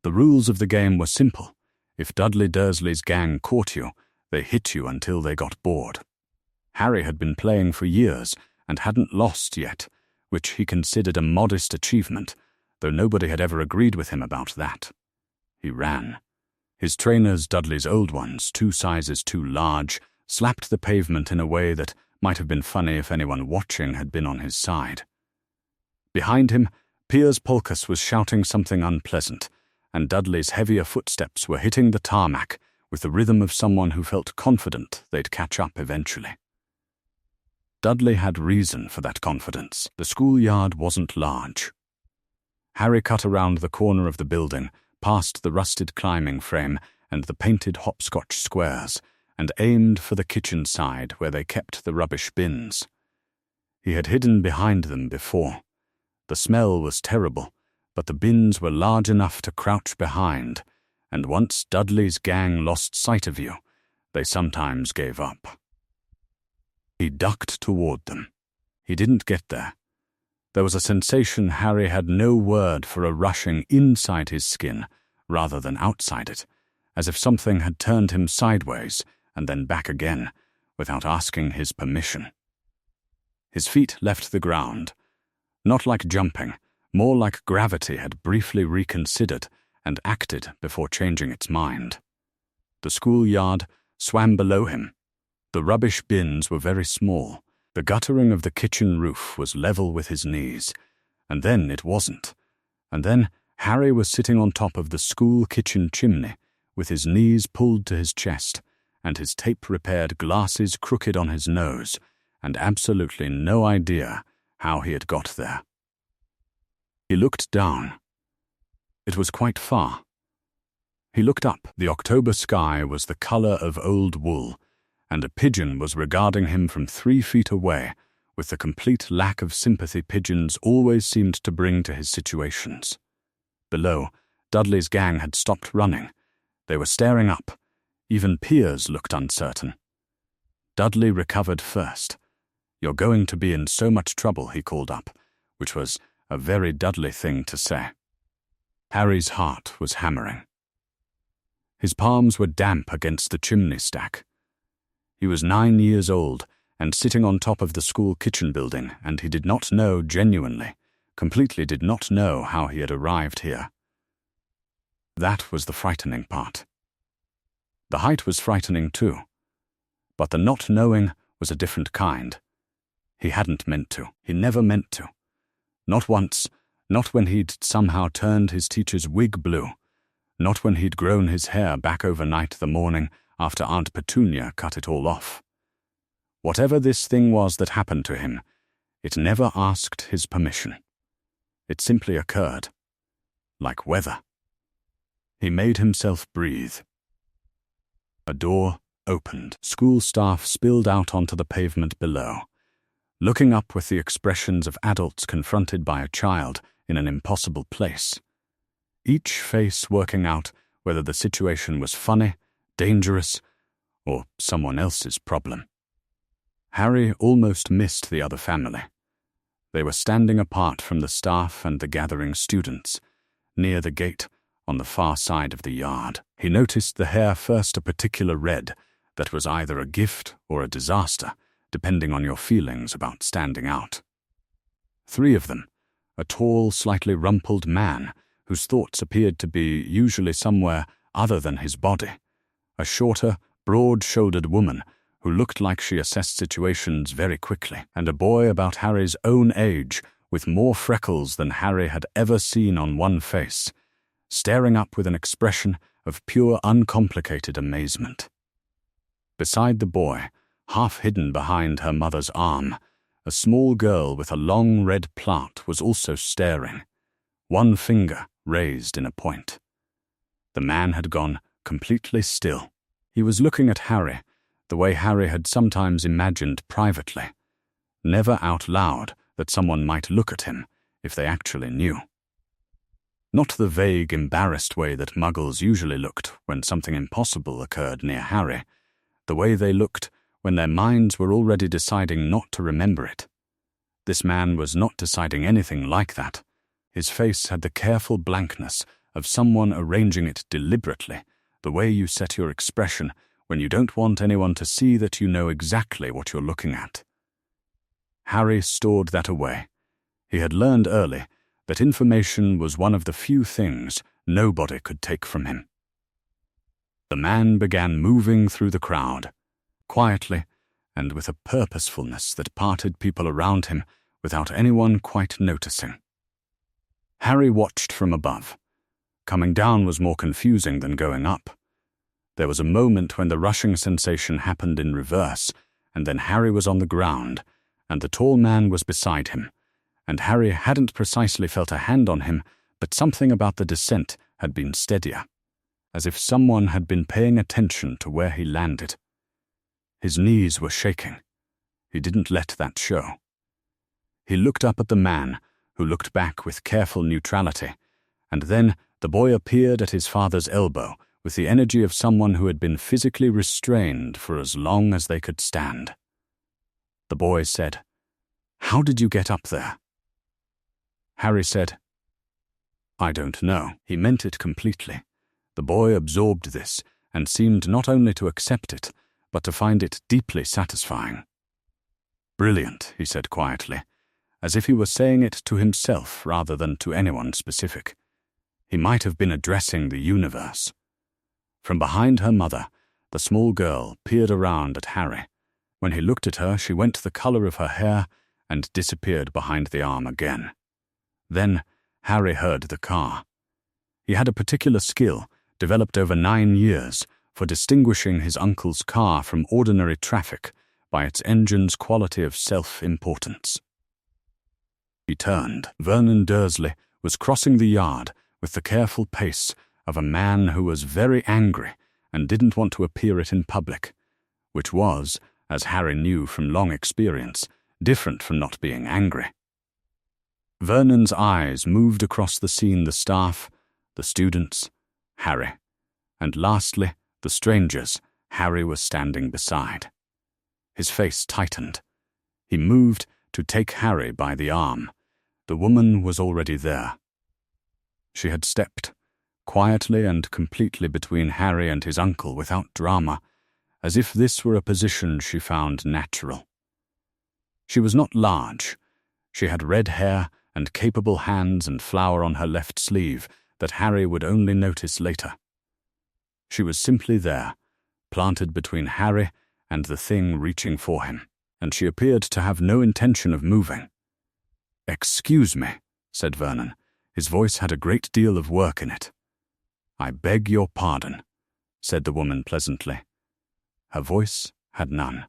The rules of the game were simple. If Dudley Dursley's gang caught you, they hit you until they got bored. Harry had been playing for years and hadn't lost yet, which he considered a modest achievement, though nobody had ever agreed with him about that. He ran. His trainers, Dudley's old ones, 2 sizes too large, slapped the pavement in a way that might have been funny if anyone watching had been on his side. Behind him, Piers Polkus was shouting something unpleasant, and Dudley's heavier footsteps were hitting the tarmac with the rhythm of someone who felt confident they'd catch up eventually. Dudley had reason for that confidence. The schoolyard wasn't large. Harry cut around the corner of the building, past the rusted climbing frame and the painted hopscotch squares, and aimed for the kitchen side where they kept the rubbish bins. He had hidden behind them before. The smell was terrible, but the bins were large enough to crouch behind, and once Dudley's gang lost sight of you, they sometimes gave up. He ducked toward them. He didn't get there. There was a sensation Harry had no word for, a rushing inside his skin rather than outside it, as if something had turned him sideways and then back again, without asking his permission. His feet left the ground. Not like jumping, more like gravity had briefly reconsidered and acted before changing its mind. The schoolyard swam below him. The rubbish bins were very small. The guttering of the kitchen roof was level with his knees, and then it wasn't. And then Harry was sitting on top of the school kitchen chimney, with his knees pulled to his chest, and his tape-repaired glasses crooked on his nose, and absolutely no idea how he had got there. He looked down. It was quite far. He looked up. The October sky was the color of old wool, and a pigeon was regarding him from 3 feet away, with the complete lack of sympathy pigeons always seemed to bring to his situations. Below, Dudley's gang had stopped running. They were staring up. Even Piers looked uncertain. Dudley recovered first. "You're going to be in so much trouble," he called up, which was a very Dudley thing to say. Harry's heart was hammering. His palms were damp against the chimney stack. He was 9 years old and sitting on top of the school kitchen building, and he did not know genuinely, completely did not know how he had arrived here. That was the frightening part. The height was frightening too, but the not knowing was a different kind. He hadn't meant to. He never meant to. Not once, not when he'd somehow turned his teacher's wig blue, not when he'd grown his hair back overnight the morning after Aunt Petunia cut it all off. Whatever this thing was that happened to him, it never asked his permission. It simply occurred, like weather. He made himself breathe. A door opened. School staff spilled out onto the pavement below, looking up with the expressions of adults confronted by a child in an impossible place, each face working out whether the situation was funny, dangerous, or someone else's problem. Harry almost missed the other family. They were standing apart from the staff and the gathering students, near the gate on the far side of the yard. He noticed the hair first a particular red that was either a gift or a disaster, depending on your feelings about standing out. 3 of them, a tall, slightly rumpled man whose thoughts appeared to be usually somewhere other than his body, a shorter, broad-shouldered woman who looked like she assessed situations very quickly, and a boy about Harry's own age with more freckles than Harry had ever seen on one face, staring up with an expression of pure uncomplicated amazement. Beside the boy, half hidden behind her mother's arm, a small girl with a long red plait was also staring, one finger raised in a point. The man had gone completely still. He was looking at Harry, the way Harry had sometimes imagined privately, never out loud that someone might look at him if they actually knew. Not the vague, embarrassed way that muggles usually looked when something impossible occurred near Harry, the way they looked when their minds were already deciding not to remember it. This man was not deciding anything like that. His face had the careful blankness of someone arranging it deliberately, the way you set your expression when you don't want anyone to see that you know exactly what you're looking at. Harry stored that away. He had learned early that information was one of the few things nobody could take from him. The man began moving through the crowd, quietly and with a purposefulness that parted people around him without anyone quite noticing. Harry watched from above. Coming down was more confusing than going up. There was a moment when the rushing sensation happened in reverse, and then Harry was on the ground, and the tall man was beside him, and Harry hadn't precisely felt a hand on him, but something about the descent had been steadier, as if someone had been paying attention to where he landed. His knees were shaking. He didn't let that show. He looked up at the man, who looked back with careful neutrality, and then the boy appeared at his father's elbow with the energy of someone who had been physically restrained for as long as they could stand. The boy said, "How did you get up there?" Harry said, "I don't know." He meant it completely. The boy absorbed this and seemed not only to accept it, but to find it deeply satisfying. "Brilliant," he said quietly, as if he were saying it to himself rather than to anyone specific. He might have been addressing the universe. From behind her mother, the small girl peered around at Harry. When he looked at her, she went the color of her hair and disappeared behind the arm again. Then Harry heard the car. He had a particular skill, developed over 9 years, for distinguishing his uncle's car from ordinary traffic by its engine's quality of self-importance. He turned. Vernon Dursley was crossing the yard with the careful pace of a man who was very angry and didn't want to appear it in public, which was, as Harry knew from long experience, different from not being angry. Vernon's eyes moved across the scene, the staff, the students, Harry, and lastly, the strangers Harry was standing beside. His face tightened. He moved to take Harry by the arm. The woman was already there. She had stepped, quietly and completely between Harry and his uncle without drama, as if this were a position she found natural. She was not large. She had red hair and capable hands and flower on her left sleeve that Harry would only notice later. She was simply there, planted between Harry and the thing reaching for him, and she appeared to have no intention of moving. "Excuse me," said Vernon. His voice had a great deal of work in it. "I beg your pardon," said the woman pleasantly. Her voice had none.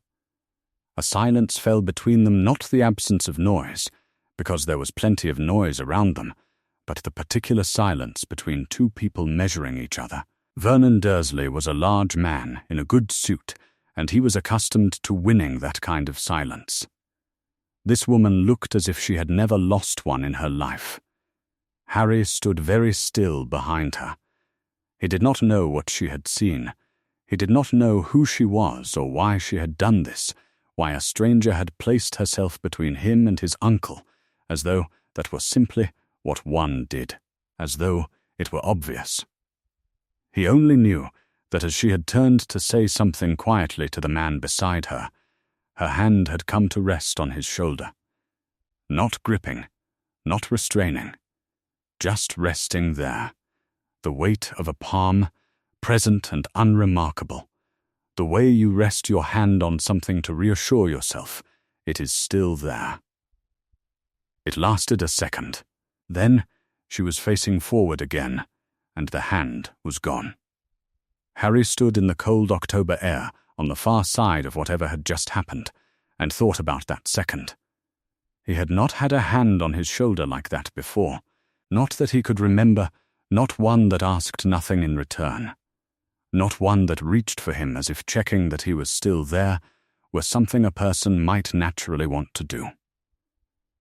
A silence fell between them, not the absence of noise, because there was plenty of noise around them, but the particular silence between two people measuring each other. Vernon Dursley was a large man in a good suit, and he was accustomed to winning that kind of silence. This woman looked as if she had never lost one in her life. Harry stood very still behind her. He did not know what she had seen. He did not know who she was or why she had done this, why a stranger had placed herself between him and his uncle, as though that was simply what one did, as though it were obvious. He only knew that as she had turned to say something quietly to the man beside her, her hand had come to rest on his shoulder. Not gripping, not restraining, just resting there. The weight of a palm, present and unremarkable. The way you rest your hand on something to reassure yourself it is still there. It lasted a second. Then she was facing forward again, and the hand was gone. Harry stood in the cold October air on the far side of whatever had just happened, and thought about that second. He had not had a hand on his shoulder like that before, not that he could remember, not one that asked nothing in return, not one that reached for him as if checking that he was still there were something a person might naturally want to do.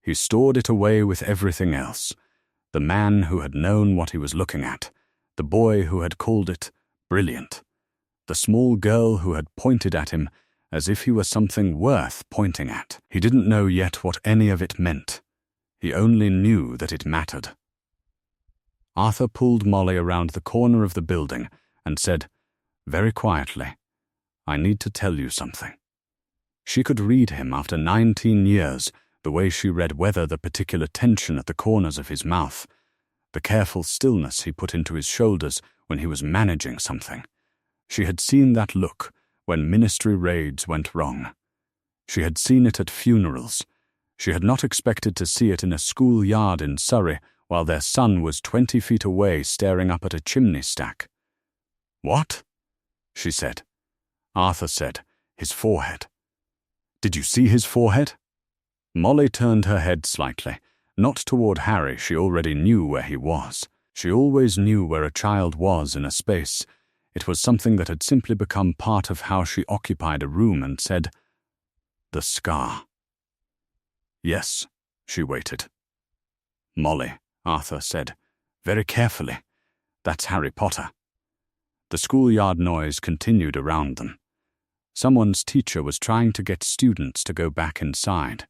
He stored it away with everything else, the man who had known what he was looking at, the boy who had called it brilliant, the small girl who had pointed at him as if he were something worth pointing at. He didn't know yet what any of it meant. He only knew that it mattered. Arthur pulled Molly around the corner of the building and said, very quietly, "I need to tell you something." She could read him after 19 years, the way she read weather, the particular tension at the corners of his mouth, the careful stillness he put into his shoulders when he was managing something. She had seen that look when ministry raids went wrong. She had seen it at funerals. She had not expected to see it in a schoolyard in Surrey while their son was 20 feet away staring up at a chimney stack. "What?" she said. Arthur said, "His forehead." "Did you see his forehead?" Molly turned her head slightly, not toward Harry. She already knew where he was. She always knew where a child was in a space. It was something that had simply become part of how she occupied a room, and said, "The scar." "Yes," she waited. "Molly," Arthur said, very carefully, "that's Harry Potter." The schoolyard noise continued around them. Someone's teacher was trying to get students to go back inside.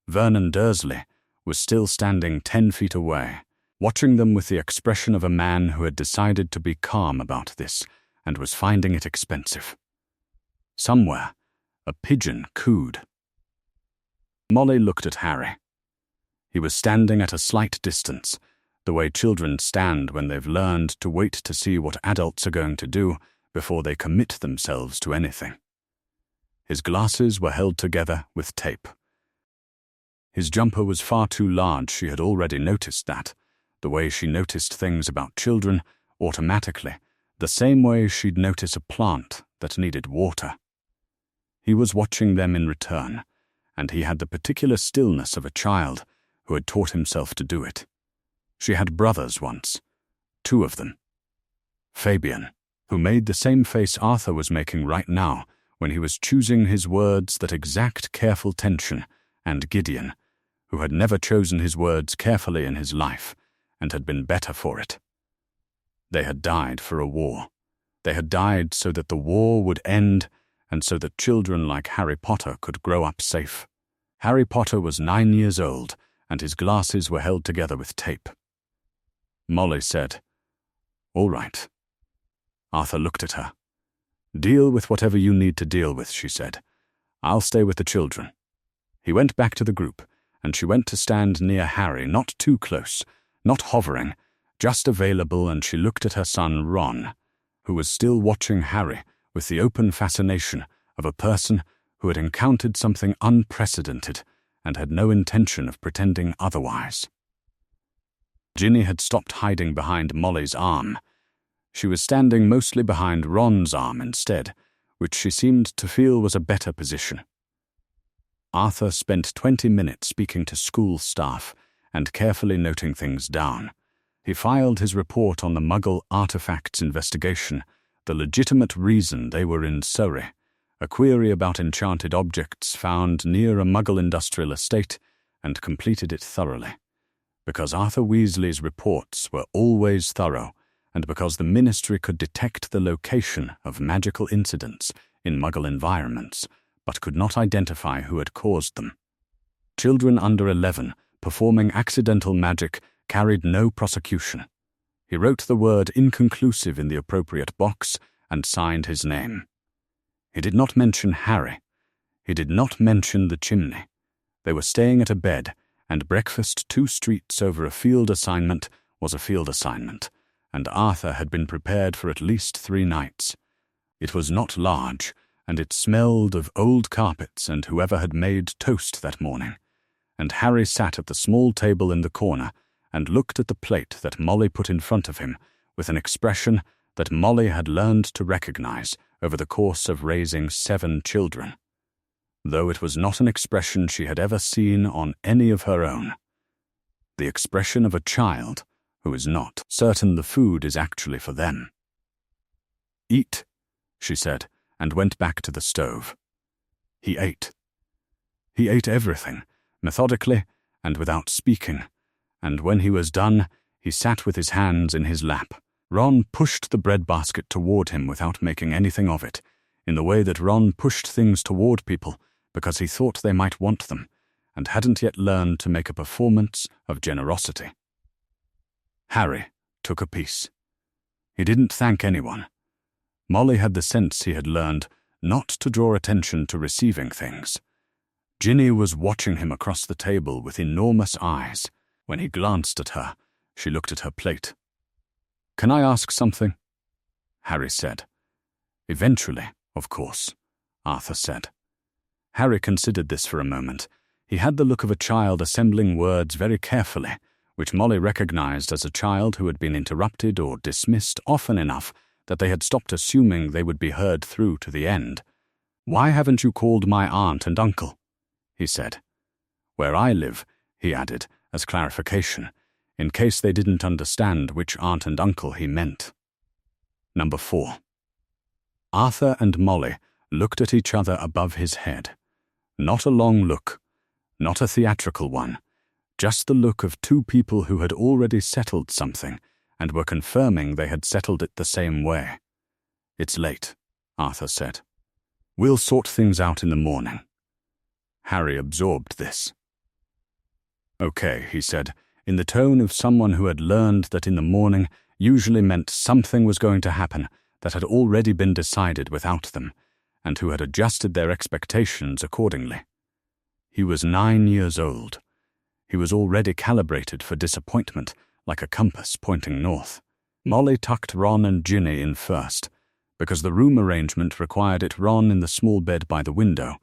Vernon Dursley was still standing 10 feet away, watching them with the expression of a man who had decided to be calm about this and was finding it expensive. Somewhere, a pigeon cooed. Molly looked at Harry. He was standing at a slight distance, the way children stand when they've learned to wait to see what adults are going to do before they commit themselves to anything. His glasses were held together with tape. His jumper was far too large. She had already noticed that, the way she noticed things about children automatically, the same way she'd notice a plant that needed water. He was watching them in return, and he had the particular stillness of a child who had taught himself to do it. She had brothers once, 2 of them. Fabian, who made the same face Arthur was making right now when he was choosing his words, that exact careful tension, and Gideon, who had never chosen his words carefully in his life and had been better for it. They had died for a war. They had died so that the war would end and so that children like Harry Potter could grow up safe. Harry Potter was 9 years old, and his glasses were held together with tape. Molly said, "All right." Arthur looked at her. "Deal with whatever you need to deal with," she said. "I'll stay with the children." He went back to the group, and she went to stand near Harry, not too close, not hovering, just available, and she looked at her son, Ron, who was still watching Harry with the open fascination of a person who had encountered something unprecedented and had no intention of pretending otherwise. Ginny had stopped hiding behind Molly's arm. She was standing mostly behind Ron's arm instead, which she seemed to feel was a better position. Arthur spent 20 minutes speaking to school staff and carefully noting things down. He filed his report on the Muggle artifacts investigation, the legitimate reason they were in Surrey, a query about enchanted objects found near a Muggle industrial estate, and completed it thoroughly. Because Arthur Weasley's reports were always thorough, and because the Ministry could detect the location of magical incidents in Muggle environments, but could not identify who had caused them. Children under 11 performing accidental magic carried no prosecution. He wrote the word inconclusive in the appropriate box and signed his name. He did not mention Harry. He did not mention the chimney. They were staying at a bed, and breakfast 2 streets over a field assignment was a field assignment, and Arthur had been prepared for at least 3 nights. It was not large, and it smelled of old carpets and whoever had made toast that morning, and Harry sat at the small table in the corner and looked at the plate that Molly put in front of him with an expression that Molly had learned to recognize over the course of raising 7 children, though it was not an expression she had ever seen on any of her own. The expression of a child who is not certain the food is actually for them. "Eat," she said, and went back to the stove. He ate. He ate everything, methodically and without speaking, and when he was done, he sat with his hands in his lap. Ron pushed the breadbasket toward him without making anything of it, in the way that Ron pushed things toward people because he thought they might want them, and hadn't yet learned to make a performance of generosity. Harry took a piece. He didn't thank anyone. Molly had the sense he had learned not to draw attention to receiving things. Ginny was watching him across the table with enormous eyes. When he glanced at her, she looked at her plate. "Can I ask something?" Harry said. "Eventually, of course," Arthur said. Harry considered this for a moment. He had the look of a child assembling words very carefully, which Molly recognized as a child who had been interrupted or dismissed often enough that they had stopped assuming they would be heard through to the end. "Why haven't you called my aunt and uncle?" he said. "Where I live," he added, as clarification, in case they didn't understand which aunt and uncle he meant. Number 4. Arthur and Molly looked at each other above his head. Not a long look, not a theatrical one, just the look of two people who had already settled something and were confirming they had settled it the same way. "It's late," Arthur said. "We'll sort things out in the morning." Harry absorbed this. "Okay," he said, in the tone of someone who had learned that in the morning usually meant something was going to happen that had already been decided without them, and who had adjusted their expectations accordingly. He was 9 years old. He was already calibrated for disappointment, like a compass pointing north. Molly tucked Ron and Ginny in first, because the room arrangement required it Ron in the small bed by the window,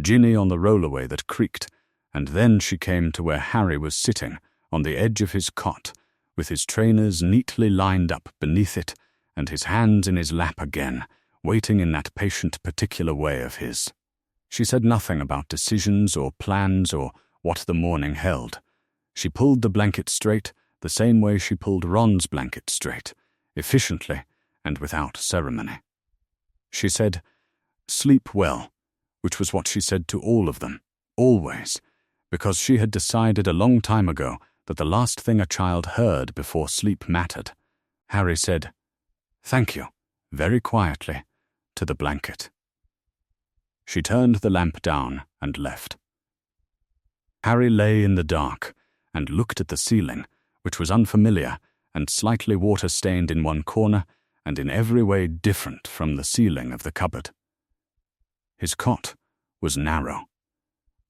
Ginny on the rollaway that creaked, and then she came to where Harry was sitting, on the edge of his cot, with his trainers neatly lined up beneath it, and his hands in his lap again, waiting in that patient particular way of his. She said nothing about decisions or plans or what the morning held. She pulled the blanket straight, the same way she pulled Ron's blanket straight, efficiently and without ceremony. She said, "Sleep well," which was what she said to all of them, always, because she had decided a long time ago that the last thing a child heard before sleep mattered. Harry said, "Thank you," very quietly, to the blanket. She turned the lamp down and left. Harry lay in the dark and looked at the ceiling, which was unfamiliar and slightly water-stained in one corner and in every way different from the ceiling of the cupboard. His cot was narrow.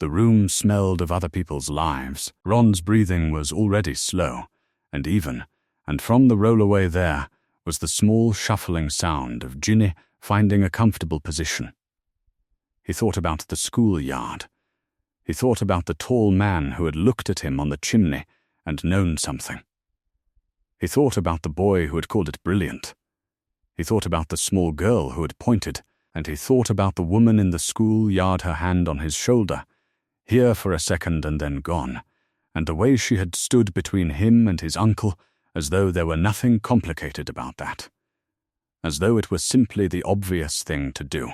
The room smelled of other people's lives. Ron's breathing was already slow and even, and from the rollaway there was the small shuffling sound of Ginny finding a comfortable position. He thought about the schoolyard. He thought about the tall man who had looked at him on the chimney and known something. He thought about the boy who had called it brilliant. He thought about the small girl who had pointed, and he thought about the woman in the schoolyard, her hand on his shoulder, here for a second and then gone, and the way she had stood between him and his uncle as though there were nothing complicated about that, as though it was simply the obvious thing to do.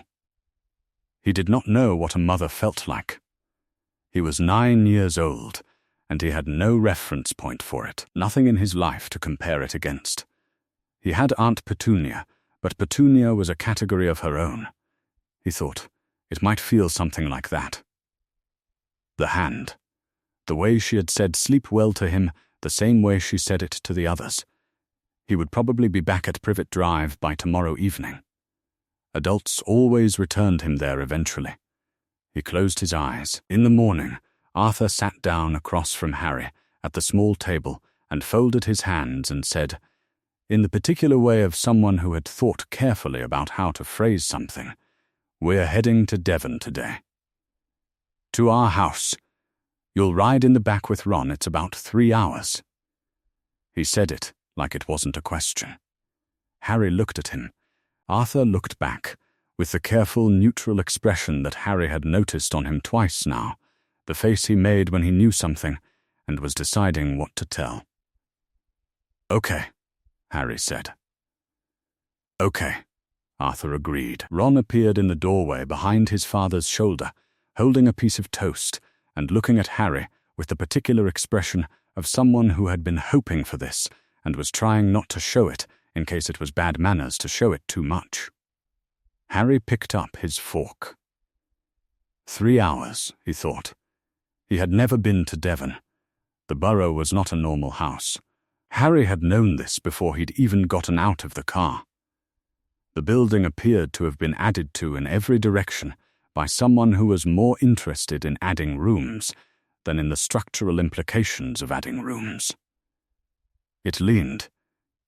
He did not know what a mother felt like. He was 9 years old, and he had no reference point for it, nothing in his life to compare it against. He had Aunt Petunia, but Petunia was a category of her own. He thought it might feel something like that. The hand. The way she had said sleep well to him, the same way she said it to the others. He would probably be back at Privet Drive by tomorrow evening. Adults always returned him there eventually. He closed his eyes. In the morning, Arthur sat down across from Harry at the small table and folded his hands and said, in the particular way of someone who had thought carefully about how to phrase something, "We're heading to Devon today. To our house. You'll ride in the back with Ron. It's about 3 hours." He said it like it wasn't a question. Harry looked at him. Arthur looked back, with the careful, neutral expression that Harry had noticed on him twice now, the face he made when he knew something and was deciding what to tell. "Okay," Harry said. "Okay," Arthur agreed. Ron appeared in the doorway behind his father's shoulder, holding a piece of toast and looking at Harry with the particular expression of someone who had been hoping for this and was trying not to show it in case it was bad manners to show it too much. Harry picked up his fork. 3 hours, he thought. He had never been to Devon. The borough was not a normal house. Harry had known this before he'd even gotten out of the car. The building appeared to have been added to in every direction by someone who was more interested in adding rooms than in the structural implications of adding rooms. It leaned.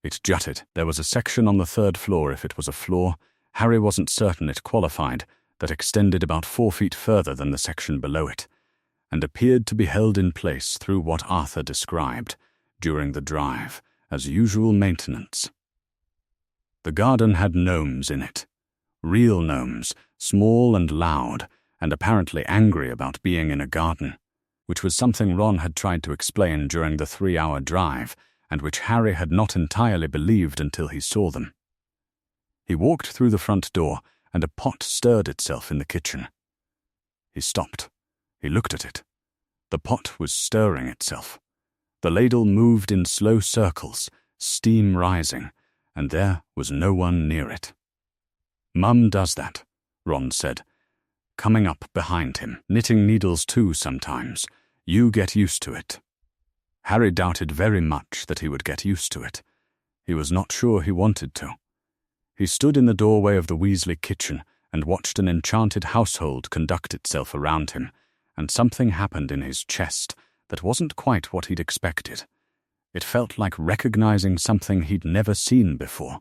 It jutted. There was a section on the third floor, if it was a floor. Harry wasn't certain it qualified, that extended about 4 feet further than the section below it, and appeared to be held in place through what Arthur described, during the drive, as usual maintenance. The garden had gnomes in it. Real gnomes, small and loud, and apparently angry about being in a garden, which was something Ron had tried to explain during the 3-hour drive, and which Harry had not entirely believed until he saw them. He walked through the front door, and a pot stirred itself in the kitchen. He stopped. He looked at it. The pot was stirring itself. The ladle moved in slow circles, steam rising, and there was no one near it. "Mum does that," Ron said, coming up behind him, "knitting needles too sometimes. You get used to it." Harry doubted very much that he would get used to it. He was not sure he wanted to. He stood in the doorway of the Weasley kitchen and watched an enchanted household conduct itself around him, and something happened in his chest that wasn't quite what he'd expected. It felt like recognizing something he'd never seen before.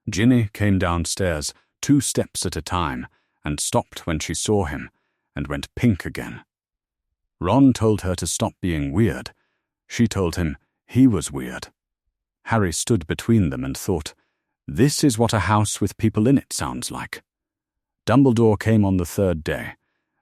Ginny came downstairs 2 steps at a time and stopped when she saw him and went pink again. Ron told her to stop being weird. She told him he was weird. Harry stood between them and thought, this is what a house with people in it sounds like. Dumbledore came on the 3rd day.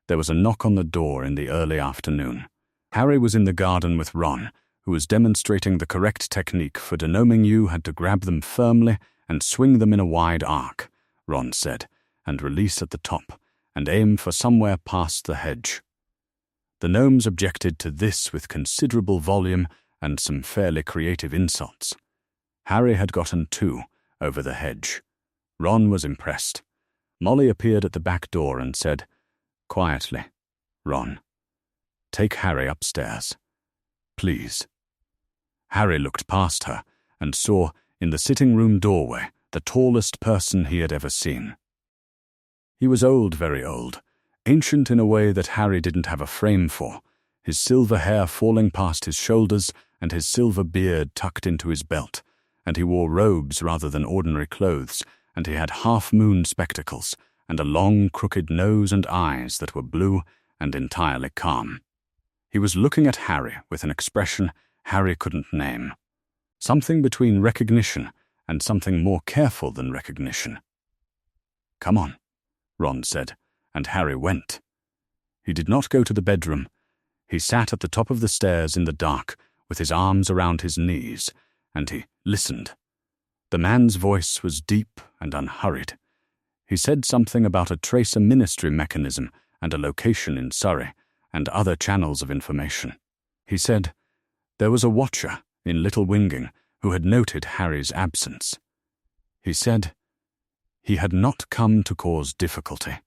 There was a knock on the door in the early afternoon. Harry was in the garden with Ron, who was demonstrating the correct technique for denoming. You had to grab them firmly and swing them in a wide arc, Ron said, and release at the top, and aim for somewhere past the hedge. The gnomes objected to this with considerable volume and some fairly creative insults. Harry had gotten 2 over the hedge. Ron was impressed. Molly appeared at the back door and said, quietly, "Ron, take Harry upstairs. Please." Harry looked past her and saw, in the sitting room doorway, the tallest person he had ever seen. He was old, very old, ancient in a way that Harry didn't have a frame for, his silver hair falling past his shoulders and his silver beard tucked into his belt, and he wore robes rather than ordinary clothes, and he had half-moon spectacles and a long, crooked nose and eyes that were blue and entirely calm. He was looking at Harry with an expression Harry couldn't name, something between recognition and something more careful than recognition. "Come on," Ron said, and Harry went. He did not go to the bedroom. He sat at the top of the stairs in the dark with his arms around his knees, and he listened. The man's voice was deep and unhurried. He said something about a tracer ministry mechanism and a location in Surrey and other channels of information. He said there was a watcher in Little Winging who had noted Harry's absence. He said he had not come to cause difficulty.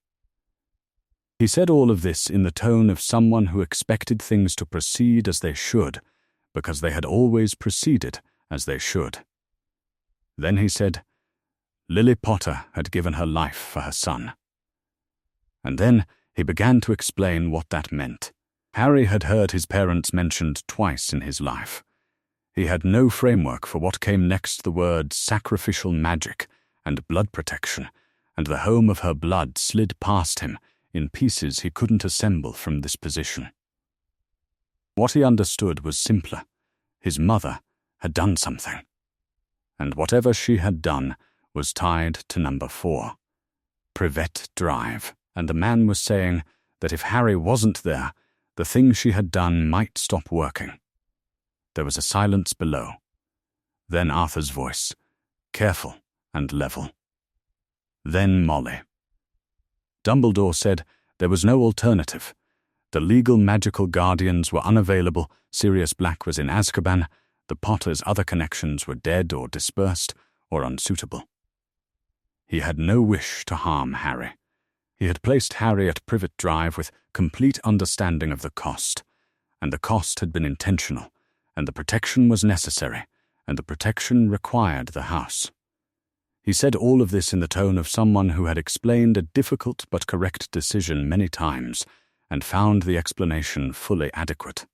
He said all of this in the tone of someone who expected things to proceed as they should, because they had always proceeded as they should. Then he said, Lily Potter had given her life for her son. And then he began to explain what that meant. Harry had heard his parents mentioned twice in his life. He had no framework for what came next the words sacrificial magic and blood protection, and the home of her blood slid past him in pieces he couldn't assemble from this position. What he understood was simpler. His mother had done something. And whatever she had done was tied to number 4, Privet Drive, and the man was saying that if Harry wasn't there, the thing she had done might stop working. There was a silence below. Then Arthur's voice, careful and level. Then Molly. Dumbledore said there was no alternative. The legal magical guardians were unavailable, Sirius Black was in Azkaban, the Potters' other connections were dead or dispersed or unsuitable. He had no wish to harm Harry. He had placed Harry at Privet Drive with complete understanding of the cost, and the cost had been intentional, and the protection was necessary, and the protection required the house. He said all of this in the tone of someone who had explained a difficult but correct decision many times and found the explanation fully adequate.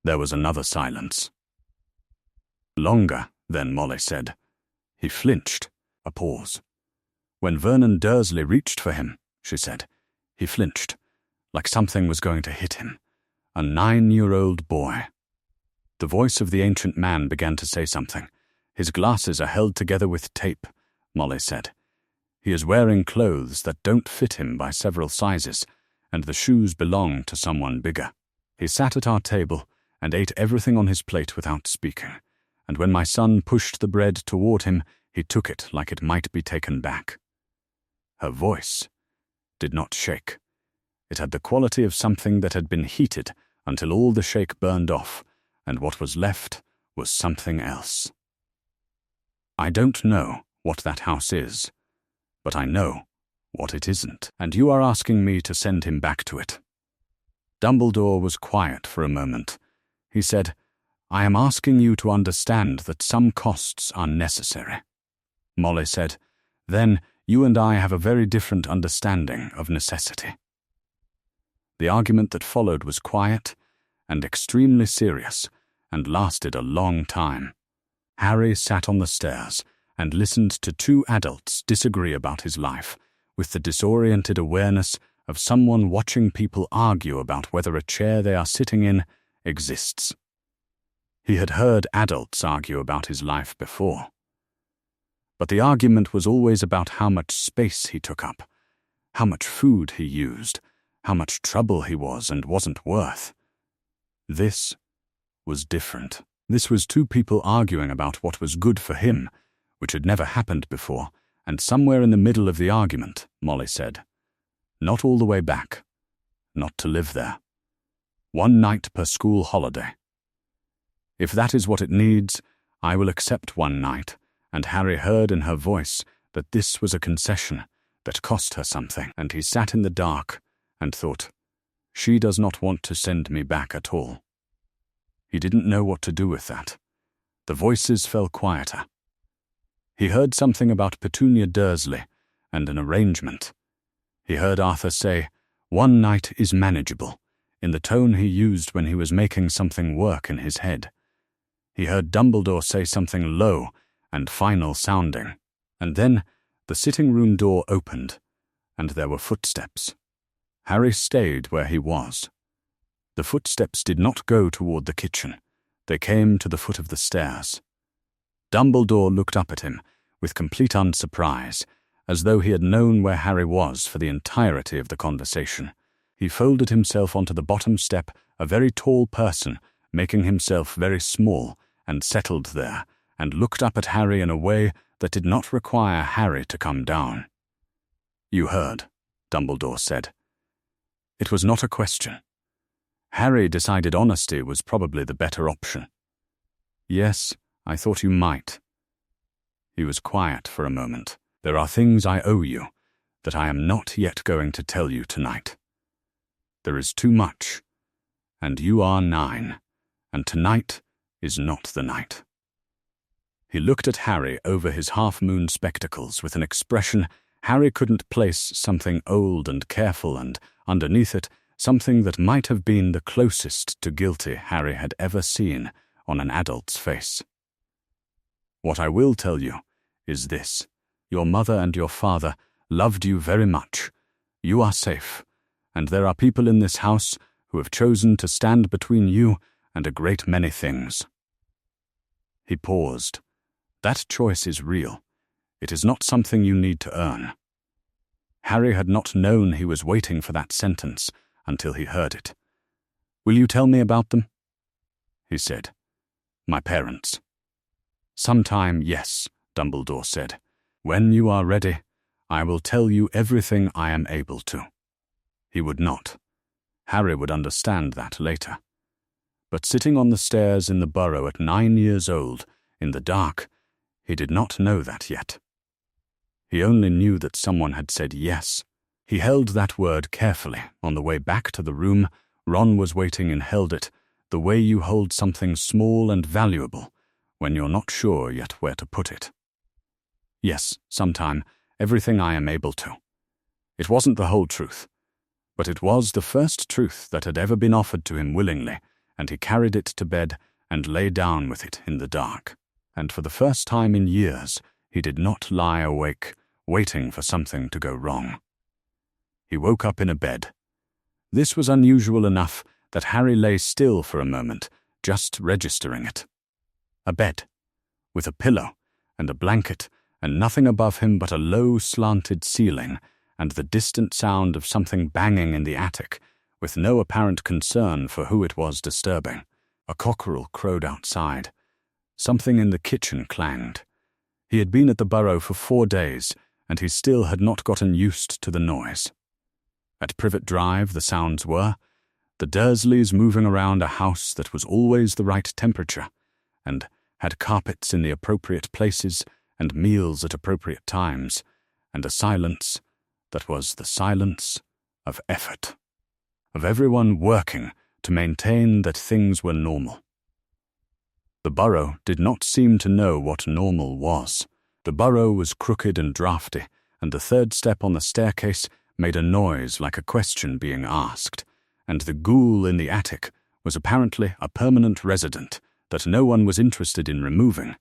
There was another silence. Longer, then Molly said. He flinched. A pause. When Vernon Dursley reached for him, she said, he flinched, like something was going to hit him. A 9-year-old boy. The voice of the ancient man began to say something. His glasses are held together with tape, Molly said. He is wearing clothes that don't fit him by several sizes, and the shoes belong to someone bigger. He sat at our table and ate everything on his plate without speaking, and when my son pushed the bread toward him, he took it like it might be taken back. Her voice did not shake. It had the quality of something that had been heated until all the shake burned off, and what was left was something else. I don't know what that house is, but I know what it isn't, and you are asking me to send him back to it. Dumbledore was quiet for a moment. He said, I am asking you to understand that some costs are necessary. Molly said, then you and I have a very different understanding of necessity. The argument that followed was quiet and extremely serious and lasted a long time. Harry sat on the stairs and listened to two adults disagree about his life with the disoriented awareness of someone watching people argue about whether a chair they are sitting in exists. He had heard adults argue about his life before. But the argument was always about how much space he took up, how much food he used, how much trouble he was and wasn't worth. This was different. This was two people arguing about what was good for him, which had never happened before, and somewhere in the middle of the argument, Molly said, not all the way back, not to live there. 1 night per school holiday. If that is what it needs, I will accept 1 night, and Harry heard in her voice that this was a concession that cost her something, and he sat in the dark and thought, she does not want to send me back at all. He didn't know what to do with that. The voices fell quieter. He heard something about Petunia Dursley and an arrangement. He heard Arthur say, 1 night is manageable, in the tone he used when he was making something work in his head. He heard Dumbledore say something low and final sounding, and then the sitting room door opened, and there were footsteps. Harry stayed where he was. The footsteps did not go toward the kitchen. They came to the foot of the stairs. Dumbledore looked up at him with complete unsurprise, as though he had known where Harry was for the entirety of the conversation. He folded himself onto the bottom step, a very tall person, making himself very small, and settled there, and looked up at Harry in a way that did not require Harry to come down. You heard, Dumbledore said. It was not a question. Harry decided honesty was probably the better option. Yes, I thought you might. He was quiet for a moment. There are things I owe you that I am not yet going to tell you tonight. There is too much, and you are 9, and tonight is not the night. He looked at Harry over his half-moon spectacles with an expression Harry couldn't place, something old and careful, and underneath it, something that might have been the closest to guilty Harry had ever seen on an adult's face. What I will tell you is this. Your mother and your father loved you very much. You are safe, and there are people in this house who have chosen to stand between you and a great many things. He paused. That choice is real. It is not something you need to earn. Harry had not known he was waiting for that sentence until he heard it. Will you tell me about them? He said. My parents. Sometime, yes, Dumbledore said. When you are ready, I will tell you everything I am able to. He would not. Harry would understand that later. But sitting on the stairs in the burrow at 9 years old, in the dark, he did not know that yet. He only knew that someone had said yes. He held that word carefully. On the way back to the room, Ron was waiting and held it, the way you hold something small and valuable when you're not sure yet where to put it. Yes, sometime, everything I am able to. It wasn't the whole truth, but it was the first truth that had ever been offered to him willingly, and he carried it to bed and lay down with it in the dark. And for the first time in years, he did not lie awake, waiting for something to go wrong. He woke up in a bed. This was unusual enough that Harry lay still for a moment, just registering it. A bed, with a pillow and a blanket, and nothing above him but a low, slanted ceiling, and the distant sound of something banging in the attic, with no apparent concern for who it was disturbing. A cockerel crowed outside. Something in the kitchen clanged. He had been at the Burrow for 4 days, and he still had not gotten used to the noise. At Privet Drive the sounds were the Dursleys moving around a house that was always the right temperature, and had carpets in the appropriate places and meals at appropriate times, and a silence that was the silence of effort, of everyone working to maintain that things were normal. The Burrow did not seem to know what normal was. The Burrow was crooked and draughty, and the third step on the staircase made a noise like a question being asked, and the ghoul in the attic was apparently a permanent resident that no one was interested in removing,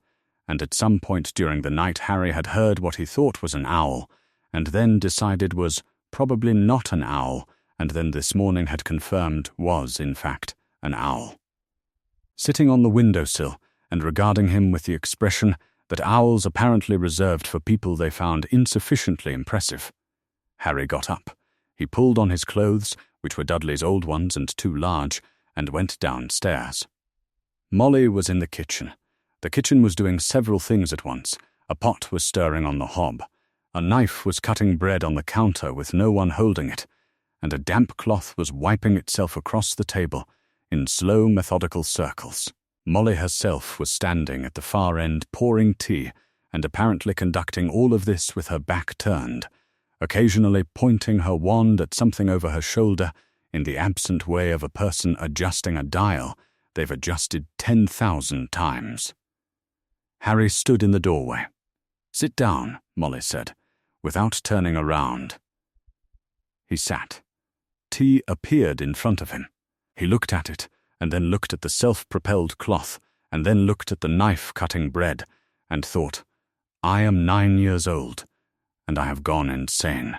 and at some point during the night Harry had heard what he thought was an owl, and then decided was probably not an owl, and then this morning had confirmed was, in fact, an owl. Sitting on the windowsill and regarding him with the expression that owls apparently reserved for people they found insufficiently impressive, Harry got up. He pulled on his clothes, which were Dudley's old ones and too large, and went downstairs. Molly was in the kitchen. The kitchen was doing several things at once. A pot was stirring on the hob. A knife was cutting bread on the counter with no one holding it, and a damp cloth was wiping itself across the table in slow, methodical circles. Molly herself was standing at the far end pouring tea and apparently conducting all of this with her back turned, occasionally pointing her wand at something over her shoulder in the absent way of a person adjusting a dial they've adjusted 10,000 times. Harry stood in the doorway. "Sit down," Molly said, without turning around. He sat. Tea appeared in front of him. He looked at it, and then looked at the self-propelled cloth, and then looked at the knife cutting bread, and thought, "I am 9 years old, and I have gone insane."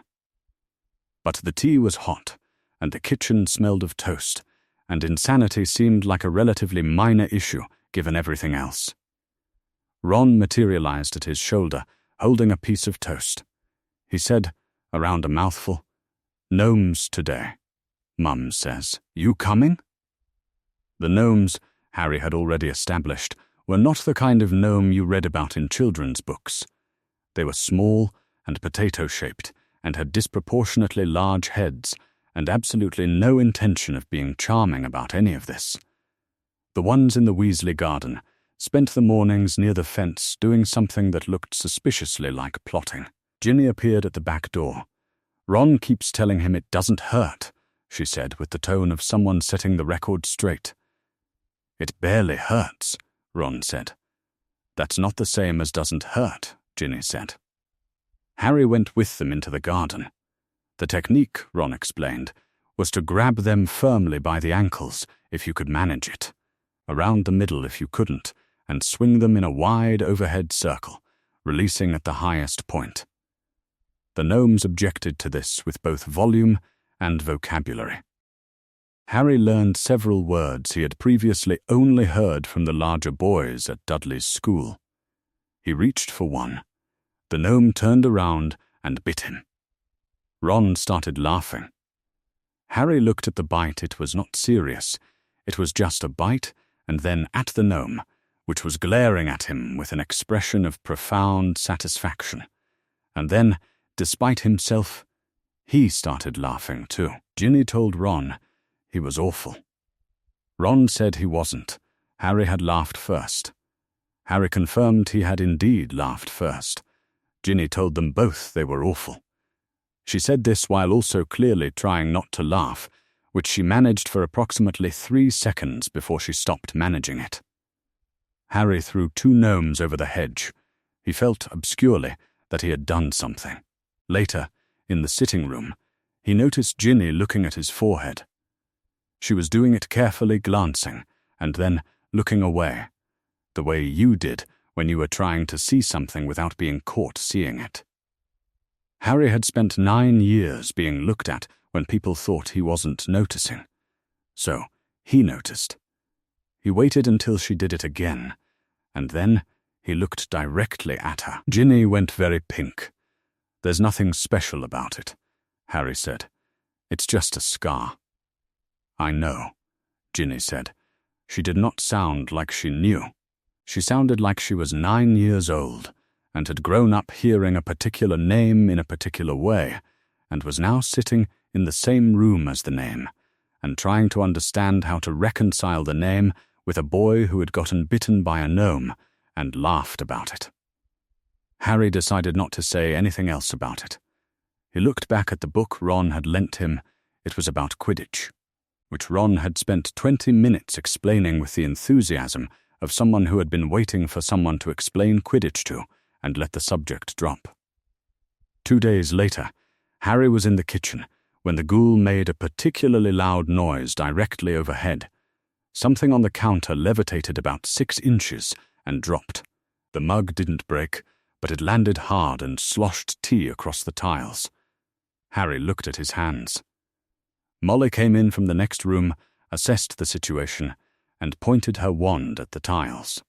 But the tea was hot, and the kitchen smelled of toast, and insanity seemed like a relatively minor issue given everything else. Ron materialized at his shoulder, holding a piece of toast. He said, around a mouthful, "Gnomes today, Mum says. You coming?" The gnomes, Harry had already established, were not the kind of gnome you read about in children's books. They were small and potato-shaped, and had disproportionately large heads, and absolutely no intention of being charming about any of this. The ones in the Weasley garden spent the mornings near the fence doing something that looked suspiciously like plotting. Ginny appeared at the back door. "Ron keeps telling him it doesn't hurt," she said with the tone of someone setting the record straight. "It barely hurts," Ron said. "That's not the same as doesn't hurt," Ginny said. Harry went with them into the garden. The technique, Ron explained, was to grab them firmly by the ankles, if you could manage it, around the middle if you couldn't, and swing them in a wide overhead circle, releasing at the highest point. The gnomes objected to this with both volume and vocabulary. Harry learned several words he had previously only heard from the larger boys at Dudley's school. He reached for one. The gnome turned around and bit him. Ron started laughing. Harry looked at the bite. It was not serious. It was just a bite, and then at the gnome, which was glaring at him with an expression of profound satisfaction. And then, despite himself, he started laughing too. Ginny told Ron he was awful. Ron said he wasn't. Harry had laughed first. Harry confirmed he had indeed laughed first. Ginny told them both they were awful. She said this while also clearly trying not to laugh, which she managed for approximately 3 seconds before she stopped managing it. Harry threw 2 gnomes over the hedge. He felt obscurely that he had done something. Later, in the sitting room, he noticed Ginny looking at his forehead. She was doing it carefully, glancing, and then looking away, the way you did when you were trying to see something without being caught seeing it. Harry had spent 9 years being looked at when people thought he wasn't noticing. So, he noticed. He waited until she did it again, and then he looked directly at her. Ginny went very pink. "There's nothing special about it," Harry said. "It's just a scar." "I know," Ginny said. She did not sound like she knew. She sounded like she was 9 years old, and had grown up hearing a particular name in a particular way, and was now sitting in the same room as the name, and trying to understand how to reconcile the name with a boy who had gotten bitten by a gnome and laughed about it. Harry decided not to say anything else about it. He looked back at the book Ron had lent him. It was about Quidditch, which Ron had spent 20 minutes explaining with the enthusiasm of someone who had been waiting for someone to explain Quidditch to and let the subject drop. 2 days later, Harry was in the kitchen when the ghoul made a particularly loud noise directly overhead. Something on the counter levitated about 6 inches and dropped. The mug didn't break, but it landed hard and sloshed tea across the tiles. Harry looked at his hands. Molly came in from the next room, assessed the situation, and pointed her wand at the tiles.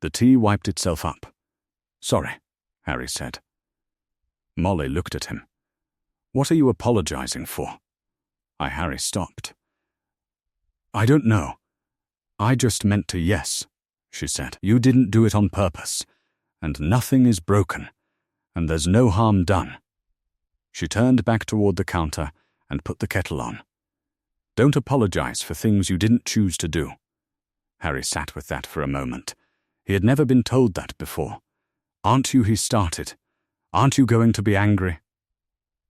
The tea wiped itself up. "Sorry," Harry said. Molly looked at him. "What are you apologizing for?" Harry stopped. "I don't know. I just meant to yes," she said. "You didn't do it on purpose, and nothing is broken, and there's no harm done." She turned back toward the counter and put the kettle on. "Don't apologize for things you didn't choose to do." Harry sat with that for a moment. He had never been told that before. "Aren't you?" he started. "Aren't you going to be angry?"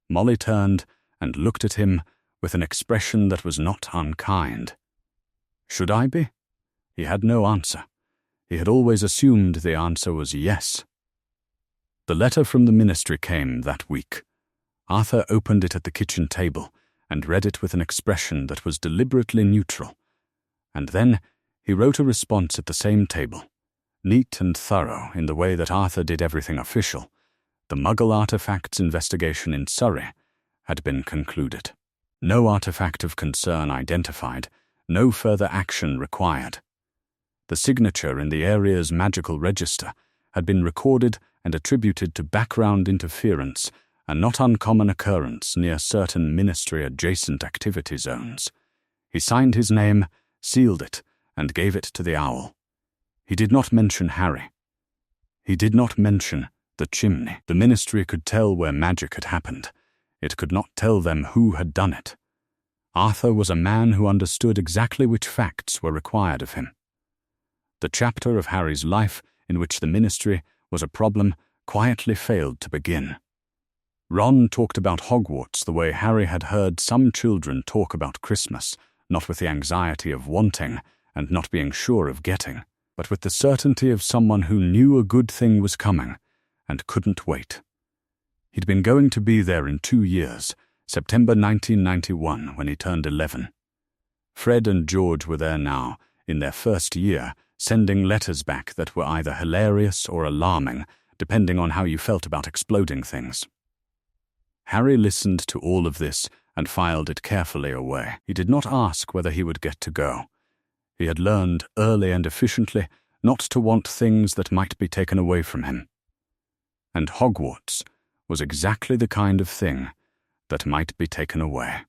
Molly turned and looked at him with an expression that was not unkind. "Should I be?" He had no answer. He had always assumed the answer was yes. The letter from the ministry came that week. Arthur opened it at the kitchen table and read it with an expression that was deliberately neutral. And then he wrote a response at the same table, neat and thorough in the way that Arthur did everything official. The Muggle artifacts investigation in Surrey had been concluded. No artifact of concern identified, no further action required. The signature in the area's magical register had been recorded and attributed to background interference, a not uncommon occurrence near certain ministry-adjacent activity zones. He signed his name, sealed it, and gave it to the owl. He did not mention Harry. He did not mention the chimney. The ministry could tell where magic had happened. It could not tell them who had done it. Arthur was a man who understood exactly which facts were required of him. The chapter of Harry's life in which the ministry was a problem quietly failed to begin. Ron talked about Hogwarts the way Harry had heard some children talk about Christmas, not with the anxiety of wanting and not being sure of getting, but with the certainty of someone who knew a good thing was coming and couldn't wait. He'd been going to be there in 2 years, September 1991, when he turned 11. Fred and George were there now, in their first year, sending letters back that were either hilarious or alarming, depending on how you felt about exploding things. Harry listened to all of this and filed it carefully away. He did not ask whether he would get to go. He had learned early and efficiently not to want things that might be taken away from him. And Hogwarts was exactly the kind of thing that might be taken away.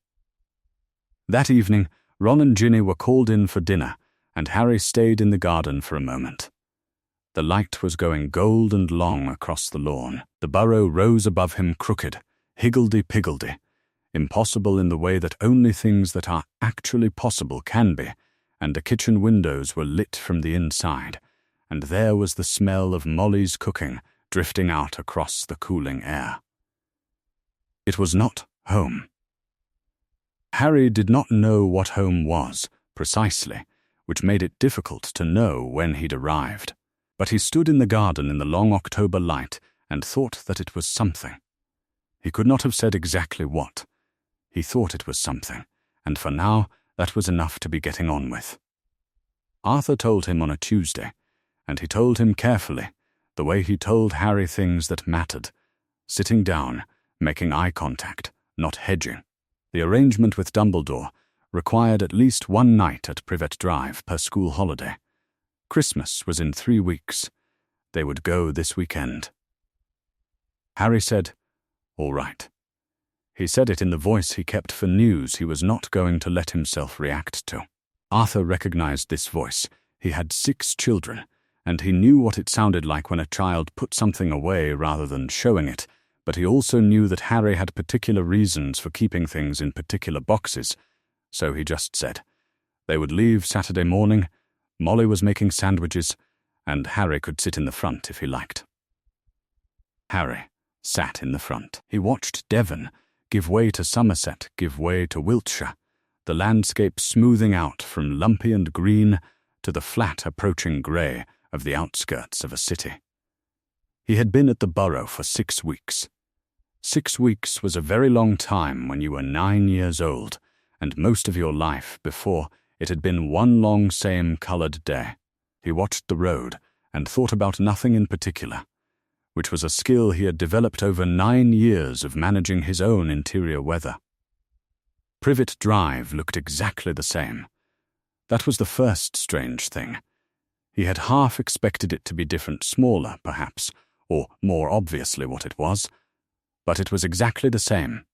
That evening, Ron and Ginny were called in for dinner, and Harry stayed in the garden for a moment. The light was going gold and long across the lawn. The burrow rose above him crooked, higgledy-piggledy, impossible in the way that only things that are actually possible can be, and the kitchen windows were lit from the inside, and there was the smell of Molly's cooking drifting out across the cooling air. It was not home. Harry did not know what home was, precisely, which made it difficult to know when he'd arrived. But he stood in the garden in the long October light and thought that it was something. He could not have said exactly what. He thought it was something, and for now that was enough to be getting on with. Arthur told him on a Tuesday, and he told him carefully, the way he told Harry things that mattered, sitting down, making eye contact, not hedging. The arrangement with Dumbledore required at least one night at Privet Drive per school holiday. Christmas was in 3 weeks. They would go this weekend. Harry said, "All right." He said it in the voice he kept for news he was not going to let himself react to. Arthur recognized this voice. He had 6 children, and he knew what it sounded like when a child put something away rather than showing it, but he also knew that Harry had particular reasons for keeping things in particular boxes, so he just said. They would leave Saturday morning, Molly was making sandwiches, and Harry could sit in the front if he liked. Harry sat in the front. He watched Devon give way to Somerset, give way to Wiltshire, the landscape smoothing out from lumpy and green to the flat approaching grey of the outskirts of a city. He had been at the borough for 6 weeks. 6 weeks was a very long time when you were 9 years old, and most of your life before it had been one long same-coloured day. He watched the road and thought about nothing in particular, which was a skill he had developed over 9 years of managing his own interior weather. Privet Drive looked exactly the same. That was the first strange thing. He had half expected it to be different, smaller, perhaps, or more obviously what it was. But it was exactly the same.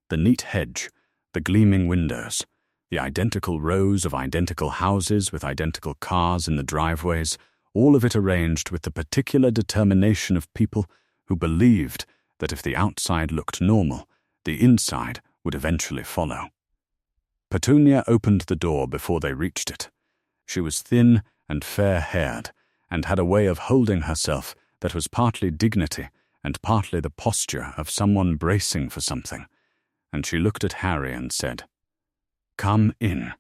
The neat hedge, the gleaming windows, the identical rows of identical houses with identical cars in the driveways, all of it arranged with the particular determination of people who believed that if the outside looked normal, the inside would eventually follow. Petunia opened the door before they reached it. She was thin and fair-haired, and had a way of holding herself that was partly dignity and partly the posture of someone bracing for something, and she looked at Harry and said, "Come in,"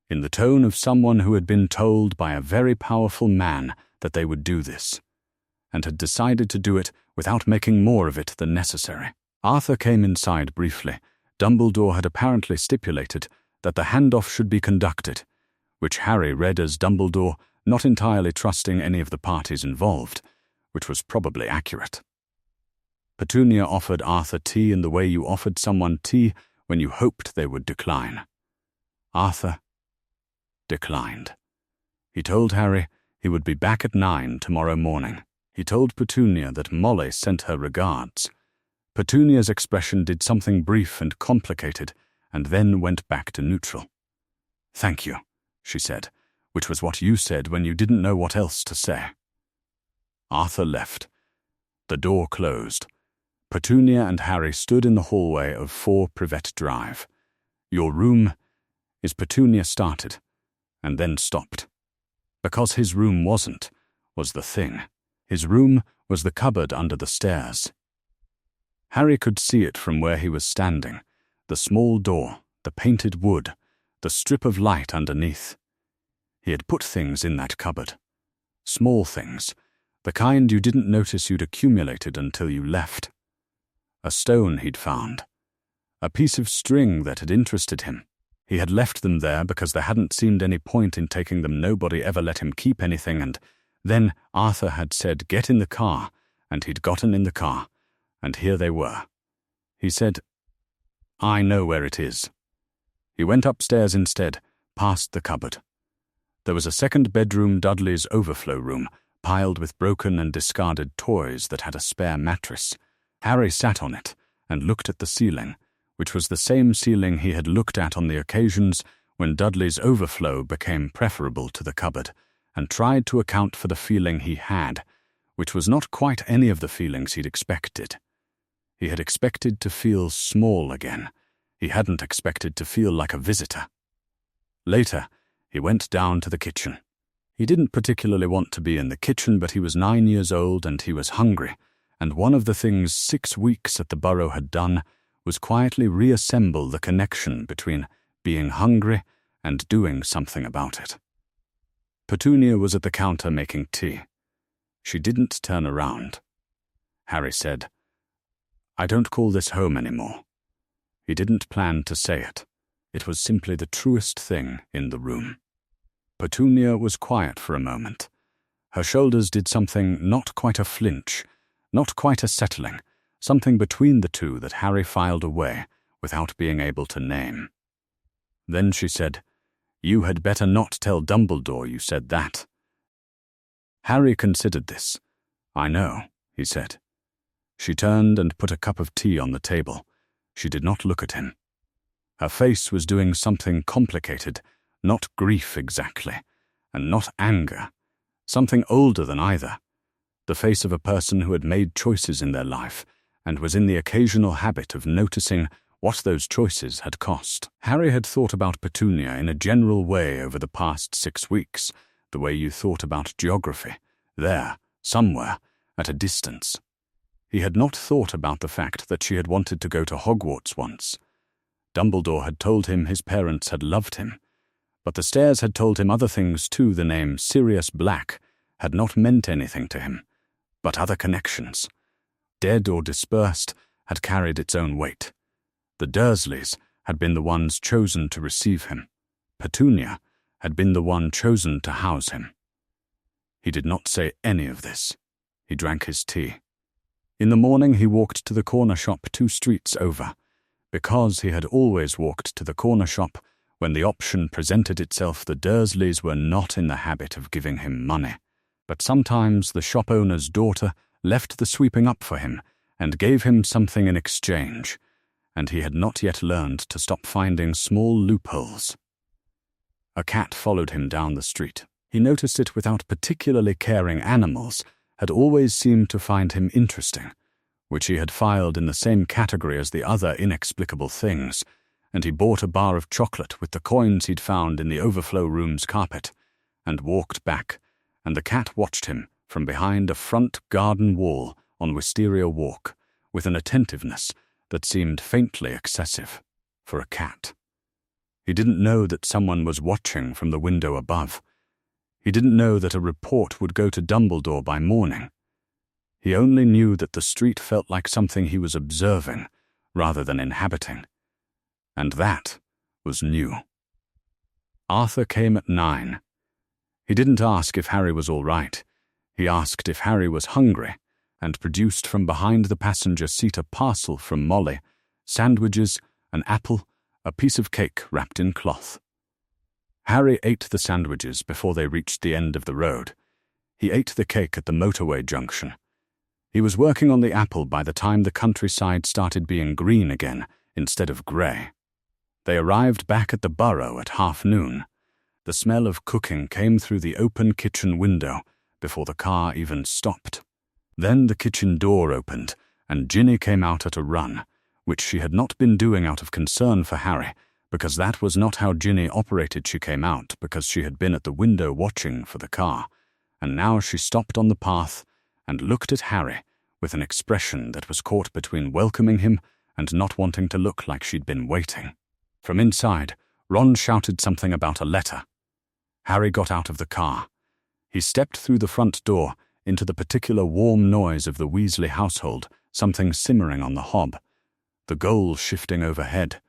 in the tone of someone who had been told by a very powerful man that they would do this, and had decided to do it without making more of it than necessary. Arthur came inside briefly. Dumbledore had apparently stipulated that the handoff should be conducted, which Harry read as Dumbledore not entirely trusting any of the parties involved, which was probably accurate. Petunia offered Arthur tea in the way you offered someone tea when you hoped they would decline. Arthur declined. He told Harry he would be back at 9 tomorrow morning. He told Petunia that Molly sent her regards. Petunia's expression did something brief and complicated, and then went back to neutral. "Thank you," she said, which was what you said when you didn't know what else to say. Arthur left. The door closed. Petunia and Harry stood in the hallway of 4 Privet Drive. "Your room is," Petunia started, and then stopped. Because his room wasn't, was the thing. His room was the cupboard under the stairs. Harry could see it from where he was standing, the small door, the painted wood, the strip of light underneath. He had put things in that cupboard. Small things, the kind you didn't notice you'd accumulated until you left. A stone he'd found. A piece of string that had interested him. He had left them there because there hadn't seemed any point in taking them. Nobody ever let him keep anything, and then Arthur had said, "Get in the car," and he'd gotten in the car, and here they were. He said, "I know where it is." He went upstairs instead, past the cupboard. There was a second bedroom, Dudley's overflow room, piled with broken and discarded toys that had a spare mattress. Harry sat on it and looked at the ceiling, which was the same ceiling he had looked at on the occasions when Dudley's overflow became preferable to the cupboard, and tried to account for the feeling he had, which was not quite any of the feelings he'd expected. He had expected to feel small again. He hadn't expected to feel like a visitor. Later, he went down to the kitchen. He didn't particularly want to be in the kitchen, but he was 9 years old and he was hungry, and one of the things 6 weeks at the borough had done was quietly reassemble the connection between being hungry and doing something about it. Petunia was at the counter making tea. She didn't turn around. Harry said, "I don't call this home anymore." He didn't plan to say it. It was simply the truest thing in the room. Petunia was quiet for a moment. Her shoulders did something not quite a flinch, not quite a settling, something between the two that Harry filed away without being able to name. Then she said, "You had better not tell Dumbledore you said that." Harry considered this. "I know," he said. She turned and put a cup of tea on the table. She did not look at him. Her face was doing something complicated, not grief exactly, and not anger, something older than either, the face of a person who had made choices in their life and was in the occasional habit of noticing what those choices had cost. Harry had thought about Petunia in a general way over the past 6 weeks, the way you thought about geography, there, somewhere, at a distance. He had not thought about the fact that she had wanted to go to Hogwarts once. Dumbledore had told him his parents had loved him, but the stairs had told him other things too. The name Sirius Black had not meant anything to him, but other connections, dead or dispersed, had carried its own weight. The Dursleys had been the ones chosen to receive him. Petunia had been the one chosen to house him. He did not say any of this. He drank his tea. In the morning he walked to the corner shop 2 streets over, because he had always walked to the corner shop when the option presented itself. The Dursleys were not in the habit of giving him money, but sometimes the shop owner's daughter left the sweeping up for him and gave him something in exchange, and he had not yet learned to stop finding small loopholes. A cat followed him down the street. He noticed it without particularly caring. Animals had always seemed to find him interesting, which he had filed in the same category as the other inexplicable things, and he bought a bar of chocolate with the coins he'd found in the overflow room's carpet, and walked back, and the cat watched him from behind a front garden wall on Wisteria Walk with an attentiveness that seemed faintly excessive for a cat. He didn't know that someone was watching from the window above. He didn't know that a report would go to Dumbledore by morning. He only knew that the street felt like something he was observing rather than inhabiting. And that was new. Arthur came at 9. He didn't ask if Harry was all right. He asked if Harry was hungry, and produced from behind the passenger seat a parcel from Molly, sandwiches, an apple, a piece of cake wrapped in cloth. Harry ate the sandwiches before they reached the end of the road. He ate the cake at the motorway junction. He was working on the apple by the time the countryside started being green again instead of grey. They arrived back at the Burrow at 12:30. The smell of cooking came through the open kitchen window before the car even stopped. Then the kitchen door opened, and Ginny came out at a run, which she had not been doing out of concern for Harry, because that was not how Ginny operated. She came out because she had been at the window watching for the car, and now she stopped on the path and looked at Harry with an expression that was caught between welcoming him and not wanting to look like she'd been waiting. From inside, Ron shouted something about a letter. Harry got out of the car. He stepped through the front door into the particular warm noise of the Weasley household, something simmering on the hob, the goal shifting overhead,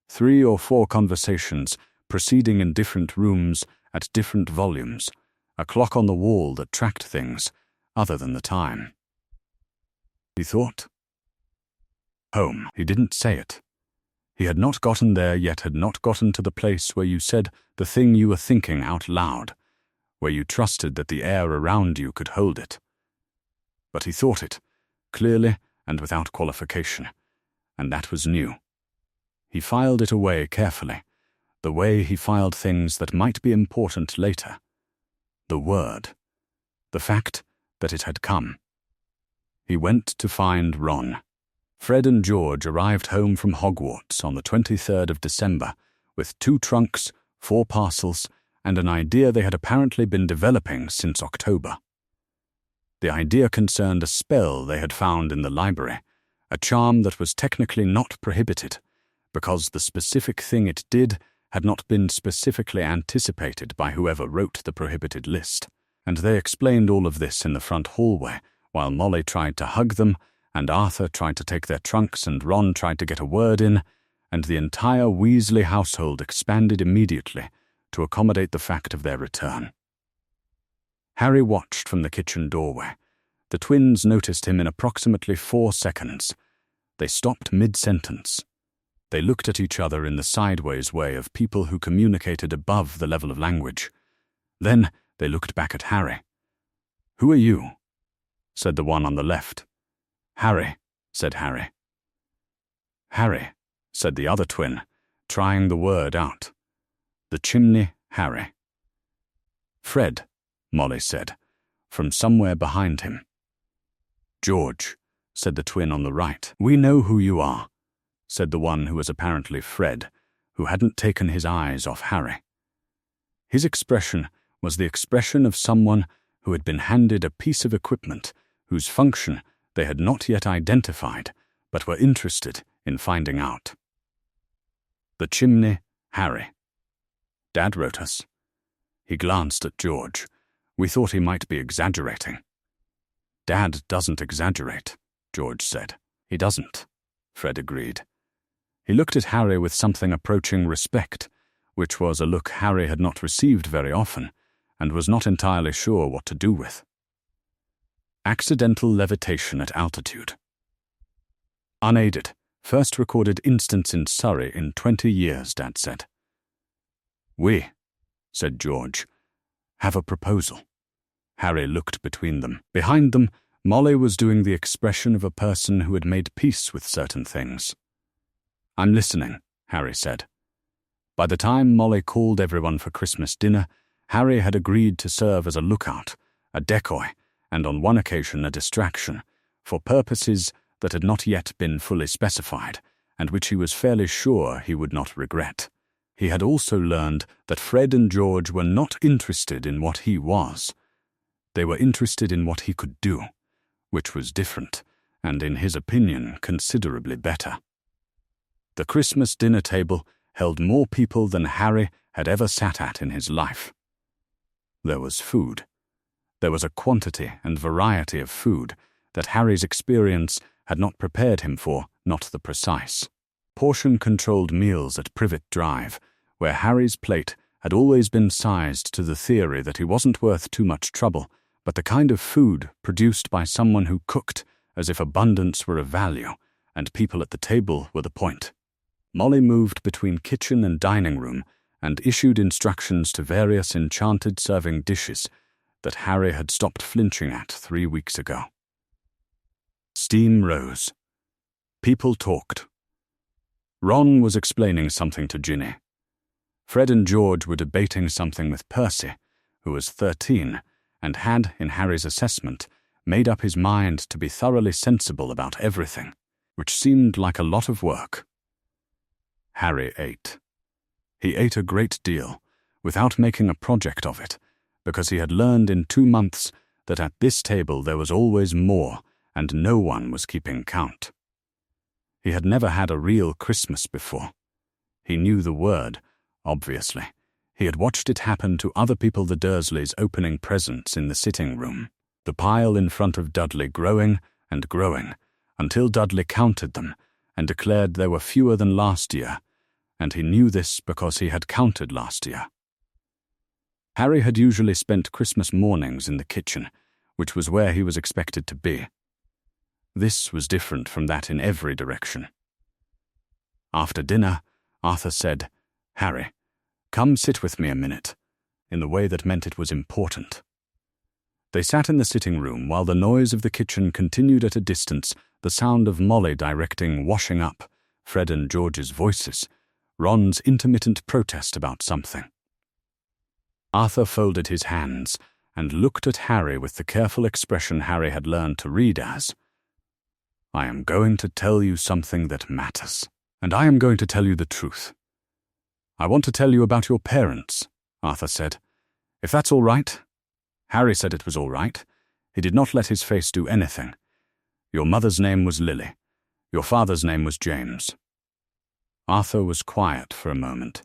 3 or 4 conversations proceeding in different rooms at different volumes, a clock on the wall that tracked things other than the time. He thought. Home. He didn't say it. He had not gotten there yet, had not gotten to the place where you said the thing you were thinking out loud, where you trusted that the air around you could hold it. But he thought it, clearly and without qualification, and that was new. He filed it away carefully, the way he filed things that might be important later. The word. The fact that it had come. He went to find Ron. Fred and George arrived home from Hogwarts on the 23rd of December with 2 trunks, 4 parcels, and an idea they had apparently been developing since October. The idea concerned a spell they had found in the library, a charm that was technically not prohibited, because the specific thing it did had not been specifically anticipated by whoever wrote the prohibited list, and they explained all of this in the front hallway, while Molly tried to hug them, and Arthur tried to take their trunks, and Ron tried to get a word in, and the entire Weasley household expanded immediately to accommodate the fact of their return. Harry watched from the kitchen doorway. The twins noticed him in approximately 4 seconds. They stopped mid-sentence. They looked at each other in the sideways way of people who communicated above the level of language. Then they looked back at Harry. "Who are you?" said the one on the left. "Harry," said Harry. "Harry," said the other twin, trying the word out. "The chimney, Harry." "Fred," Molly said, from somewhere behind him. "George," said the twin on the right. "We know who you are," said the one who was apparently Fred, who hadn't taken his eyes off Harry. His expression was the expression of someone who had been handed a piece of equipment whose function they had not yet identified, but were interested in finding out. "The chimney, Harry. Dad wrote us." He glanced at George. "We thought he might be exaggerating." "Dad doesn't exaggerate," George said. "He doesn't," Fred agreed. He looked at Harry with something approaching respect, which was a look Harry had not received very often, and was not entirely sure what to do with. Accidental levitation at altitude. Unaided, first recorded instance in Surrey in 20 years, Dad said. "We," said George, "have a proposal." Harry looked between them. Behind them, Molly was doing the expression of a person who had made peace with certain things. "I'm listening," Harry said. By the time Molly called everyone for Christmas dinner, Harry had agreed to serve as a lookout, a decoy, and on one occasion a distraction, for purposes that had not yet been fully specified, and which he was fairly sure he would not regret. He had also learned that Fred and George were not interested in what he was. They were interested in what he could do, which was different, and in his opinion considerably better. The Christmas dinner table held more people than Harry had ever sat at in his life. There was food. There was a quantity and variety of food that Harry's experience had not prepared him for, not the precise. Portion-controlled meals at Privet Drive, where Harry's plate had always been sized to the theory that he wasn't worth too much trouble, but the kind of food produced by someone who cooked as if abundance were a value, and people at the table were the point. Molly moved between kitchen and dining room and issued instructions to various enchanted serving dishes that Harry had stopped flinching at 3 weeks ago. Steam rose. People talked. Ron was explaining something to Ginny. Fred and George were debating something with Percy, who was 13, and had, in Harry's assessment, made up his mind to be thoroughly sensible about everything, which seemed like a lot of work. Harry ate. He ate a great deal, without making a project of it, because he had learned in 2 months that at this table there was always more, and no one was keeping count. He had never had a real Christmas before. He knew the word, obviously. He had watched it happen to other people, the Dursleys opening presents in the sitting room, the pile in front of Dudley growing and growing, until Dudley counted them and declared there were fewer than last year, and he knew this because he had counted last year. Harry had usually spent Christmas mornings in the kitchen, which was where he was expected to be. This was different from that in every direction. After dinner, Arthur said, "Harry, come sit with me a minute," in the way that meant it was important. They sat in the sitting room while the noise of the kitchen continued at a distance, the sound of Molly directing washing up, Fred and George's voices, Ron's intermittent protest about something. Arthur folded his hands and looked at Harry with the careful expression Harry had learned to read as, "I am going to tell you something that matters, and I am going to tell you the truth. I want to tell you about your parents," Arthur said. "If that's all right." Harry said it was all right. He did not let his face do anything. "Your mother's name was Lily. Your father's name was James." Arthur was quiet for a moment.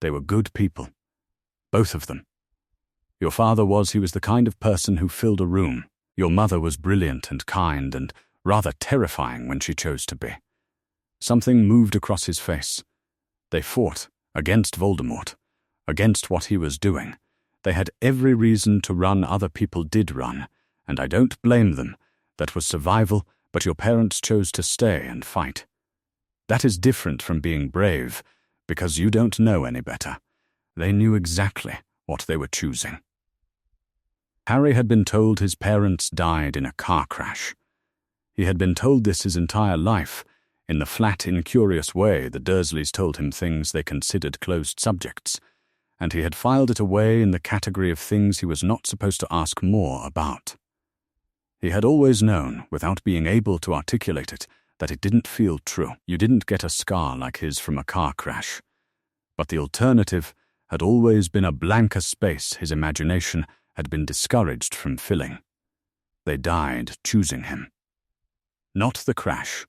They were good people. Both of them. Your father he was the kind of person who filled a room. Your mother was brilliant and kind and rather terrifying when she chose to be. Something moved across his face. They fought against Voldemort, against what he was doing. They had every reason to run. Other people did run, and I don't blame them. That was survival, but your parents chose to stay and fight. That is different from being brave, because you don't know any better. They knew exactly what they were choosing. Harry had been told his parents died in a car crash. He had been told this his entire life. In the flat, incurious way, the Dursleys told him things they considered closed subjects, and he had filed it away in the category of things he was not supposed to ask more about. He had always known, without being able to articulate it, that it didn't feel true. You didn't get a scar like his from a car crash. But the alternative had always been a blanker space his imagination had been discouraged from filling. They died choosing him. Not the crash.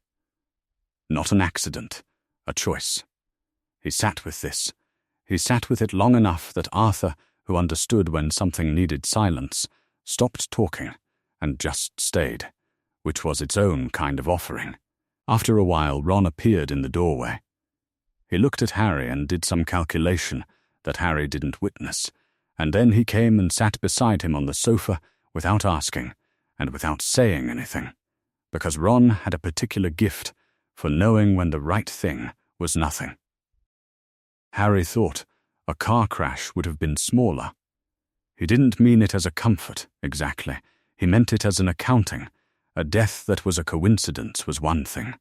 Not an accident. A choice. He sat with this. He sat with it long enough that Arthur, who understood when something needed silence, stopped talking and just stayed, which was its own kind of offering. After a while, Ron appeared in the doorway. He looked at Harry and did some calculation that Harry didn't witness, and then he came and sat beside him on the sofa without asking and without saying anything, because Ron had a particular gift for knowing when the right thing was nothing. Harry thought a car crash would have been smaller. He didn't mean it as a comfort, exactly. He meant it as an accounting. A death that was a coincidence was one thing.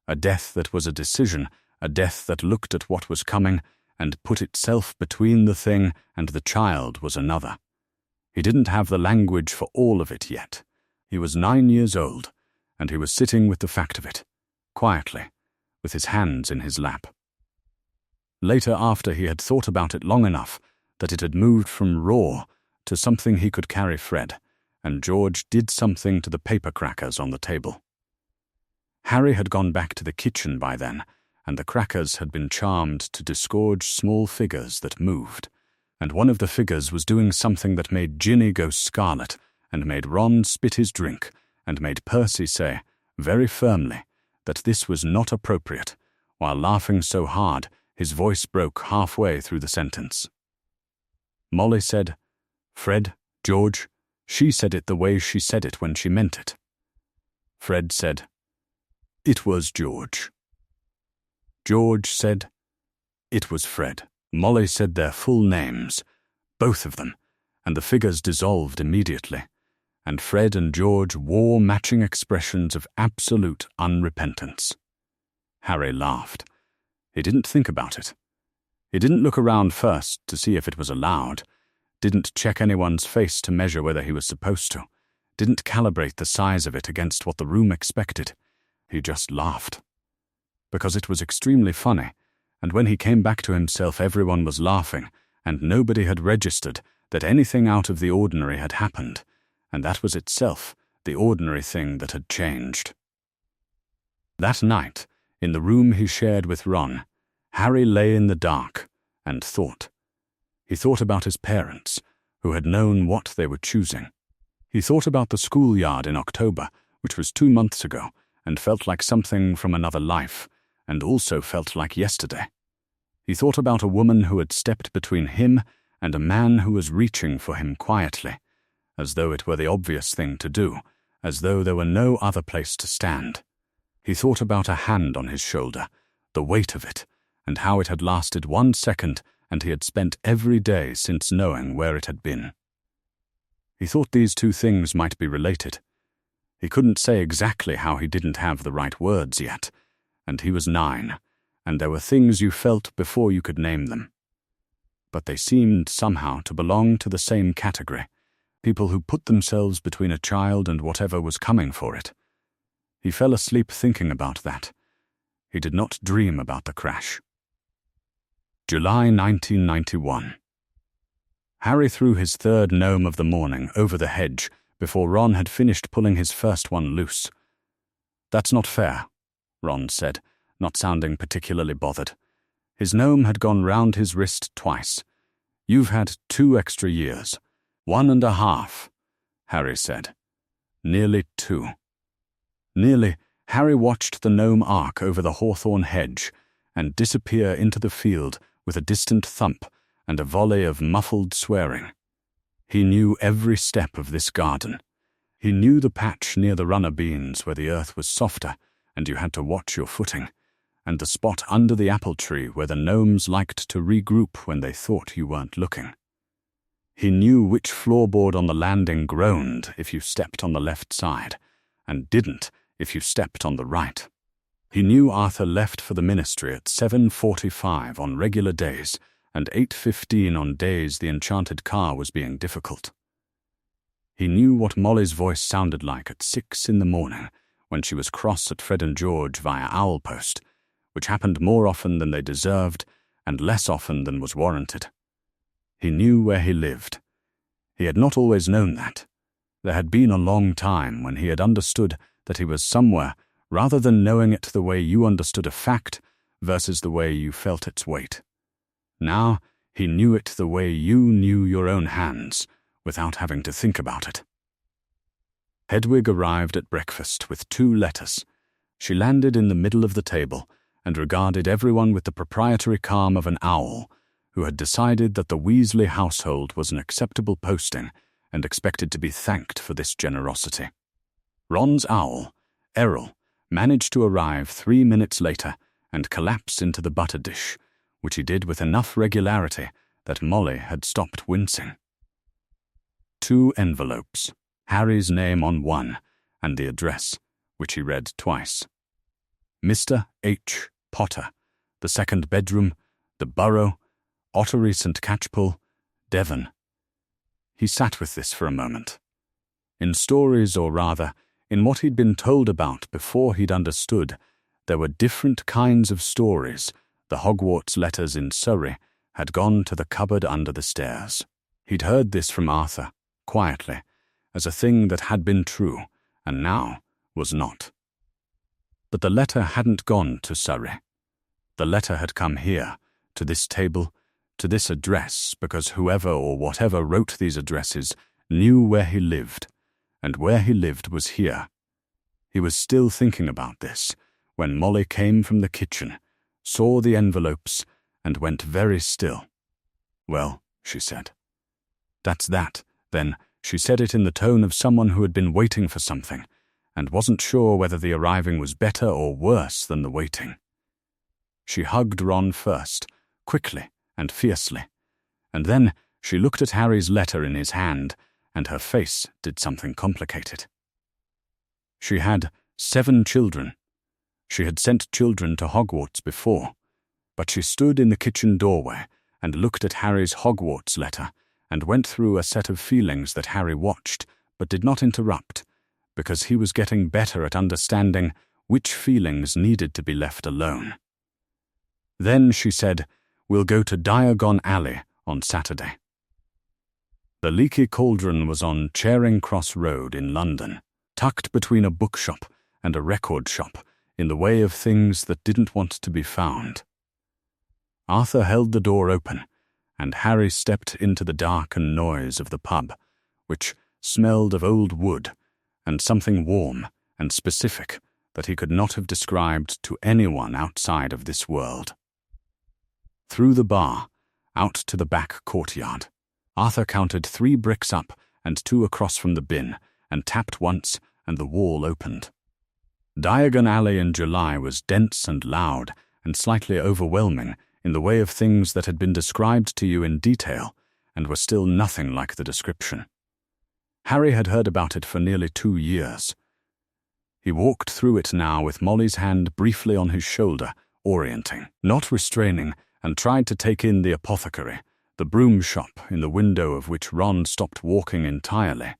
A death that was a decision, a death that looked at what was coming and put itself between the thing and the child was another. He didn't have the language for all of it yet. He was 9 years old, and he was sitting with the fact of it, quietly, with his hands in his lap. Later, after he had thought about it long enough that it had moved from raw to something he could carry Fred, and George did something to the paper crackers on the table. Harry had gone back to the kitchen by then, and the crackers had been charmed to disgorge small figures that moved, and one of the figures was doing something that made Ginny go scarlet, and made Ron spit his drink, and made Percy say, very firmly, that this was not appropriate, while laughing so hard his voice broke halfway through the sentence. Molly said, "Fred, George," she said it the way she said it when she meant it. Fred said, "It was George." George said, "It was Fred." Molly said their full names, both of them, and the figures dissolved immediately, and Fred and George wore matching expressions of absolute unrepentance. Harry laughed. He didn't think about it. He didn't look around first to see if it was allowed, didn't check anyone's face to measure whether he was supposed to, didn't calibrate the size of it against what the room expected. He just laughed. Because it was extremely funny, and when he came back to himself everyone was laughing, and nobody had registered that anything out of the ordinary had happened, and that was itself the ordinary thing that had changed. That night, in the room he shared with Ron, Harry lay in the dark and thought. He thought about his parents, who had known what they were choosing. He thought about the schoolyard in October, which was 2 months ago, and felt like something from another life, and also felt like yesterday. He thought about a woman who had stepped between him and a man who was reaching for him quietly, as though it were the obvious thing to do, as though there were no other place to stand. He thought about a hand on his shoulder, the weight of it, and how it had lasted 1 second and he had spent every day since knowing where it had been. He thought these two things might be related. He couldn't say exactly how he didn't have the right words yet, and he was 9, and there were things you felt before you could name them. But they seemed somehow to belong to the same category, people who put themselves between a child and whatever was coming for it. He fell asleep thinking about that. He did not dream about the crash. July 1991. Harry threw his third gnome of the morning over the hedge before Ron had finished pulling his first one loose. "That's not fair," Ron said, not sounding particularly bothered. His gnome had gone round his wrist twice. "You've had 2 extra years." "1.5, Harry said. "Nearly 2. Nearly, Harry watched the gnome arc over the hawthorn hedge and disappear into the field with a distant thump and a volley of muffled swearing. He knew every step of this garden. He knew the patch near the runner beans where the earth was softer and you had to watch your footing, and the spot under the apple tree where the gnomes liked to regroup when they thought you weren't looking. He knew which floorboard on the landing groaned if you stepped on the left side, and didn't if you stepped on the right. He knew Arthur left for the ministry at 7:45 on regular days and 8:15 on days the enchanted car was being difficult. He knew what Molly's voice sounded like at 6 in the morning when she was cross at Fred and George via Owlpost, which happened more often than they deserved and less often than was warranted. He knew where he lived. He had not always known that. There had been a long time when he had understood that he was somewhere rather than knowing it the way you understood a fact versus the way you felt its weight. Now he knew it the way you knew your own hands, without having to think about it. Hedwig arrived at breakfast with 2 letters. She landed in the middle of the table and regarded everyone with the proprietary calm of an owl who had decided that the Weasley household was an acceptable posting and expected to be thanked for this generosity. Ron's owl, Errol, managed to arrive 3 minutes later and collapse into the butter dish, which he did with enough regularity that Molly had stopped wincing. 2 envelopes, Harry's name on one, and the address, which he read twice. Mr. H. Potter, the 2nd bedroom, the Borough, Ottery St. Catchpole, Devon. He sat with this for a moment. In stories, or rather, in what he'd been told about before he'd understood, there were different kinds of stories. The Hogwarts letters in Surrey had gone to the cupboard under the stairs. He'd heard this from Arthur, quietly, as a thing that had been true, and now was not. But the letter hadn't gone to Surrey. The letter had come here, to this table, to this address, because whoever or whatever wrote these addresses knew where he lived, and where he lived was here. He was still thinking about this when Molly came from the kitchen, saw the envelopes, and went very still. "Well," she said. "That's that." Then she said it in the tone of someone who had been waiting for something, and wasn't sure whether the arriving was better or worse than the waiting. She hugged Ron first, quickly and fiercely, and then she looked at Harry's letter in his hand, and her face did something complicated. She had 7 children. She had sent children to Hogwarts before, but she stood in the kitchen doorway and looked at Harry's Hogwarts letter and went through a set of feelings that Harry watched but did not interrupt, because he was getting better at understanding which feelings needed to be left alone. Then she said, "We'll go to Diagon Alley on Saturday." The Leaky Cauldron was on Charing Cross Road in London, tucked between a bookshop and a record shop, in the way of things that didn't want to be found. Arthur held the door open, and Harry stepped into the darkened noise of the pub, which smelled of old wood and something warm and specific that he could not have described to anyone outside of this world. Through the bar, out to the back courtyard, Arthur counted 3 bricks up and 2 across from the bin, and tapped once, and the wall opened. Diagon Alley in July was dense and loud and slightly overwhelming in the way of things that had been described to you in detail and were still nothing like the description. Harry had heard about it for nearly 2 years. He walked through it now with Molly's hand briefly on his shoulder, orienting, not restraining, and tried to take in the apothecary, the broom shop in the window of which Ron stopped walking entirely,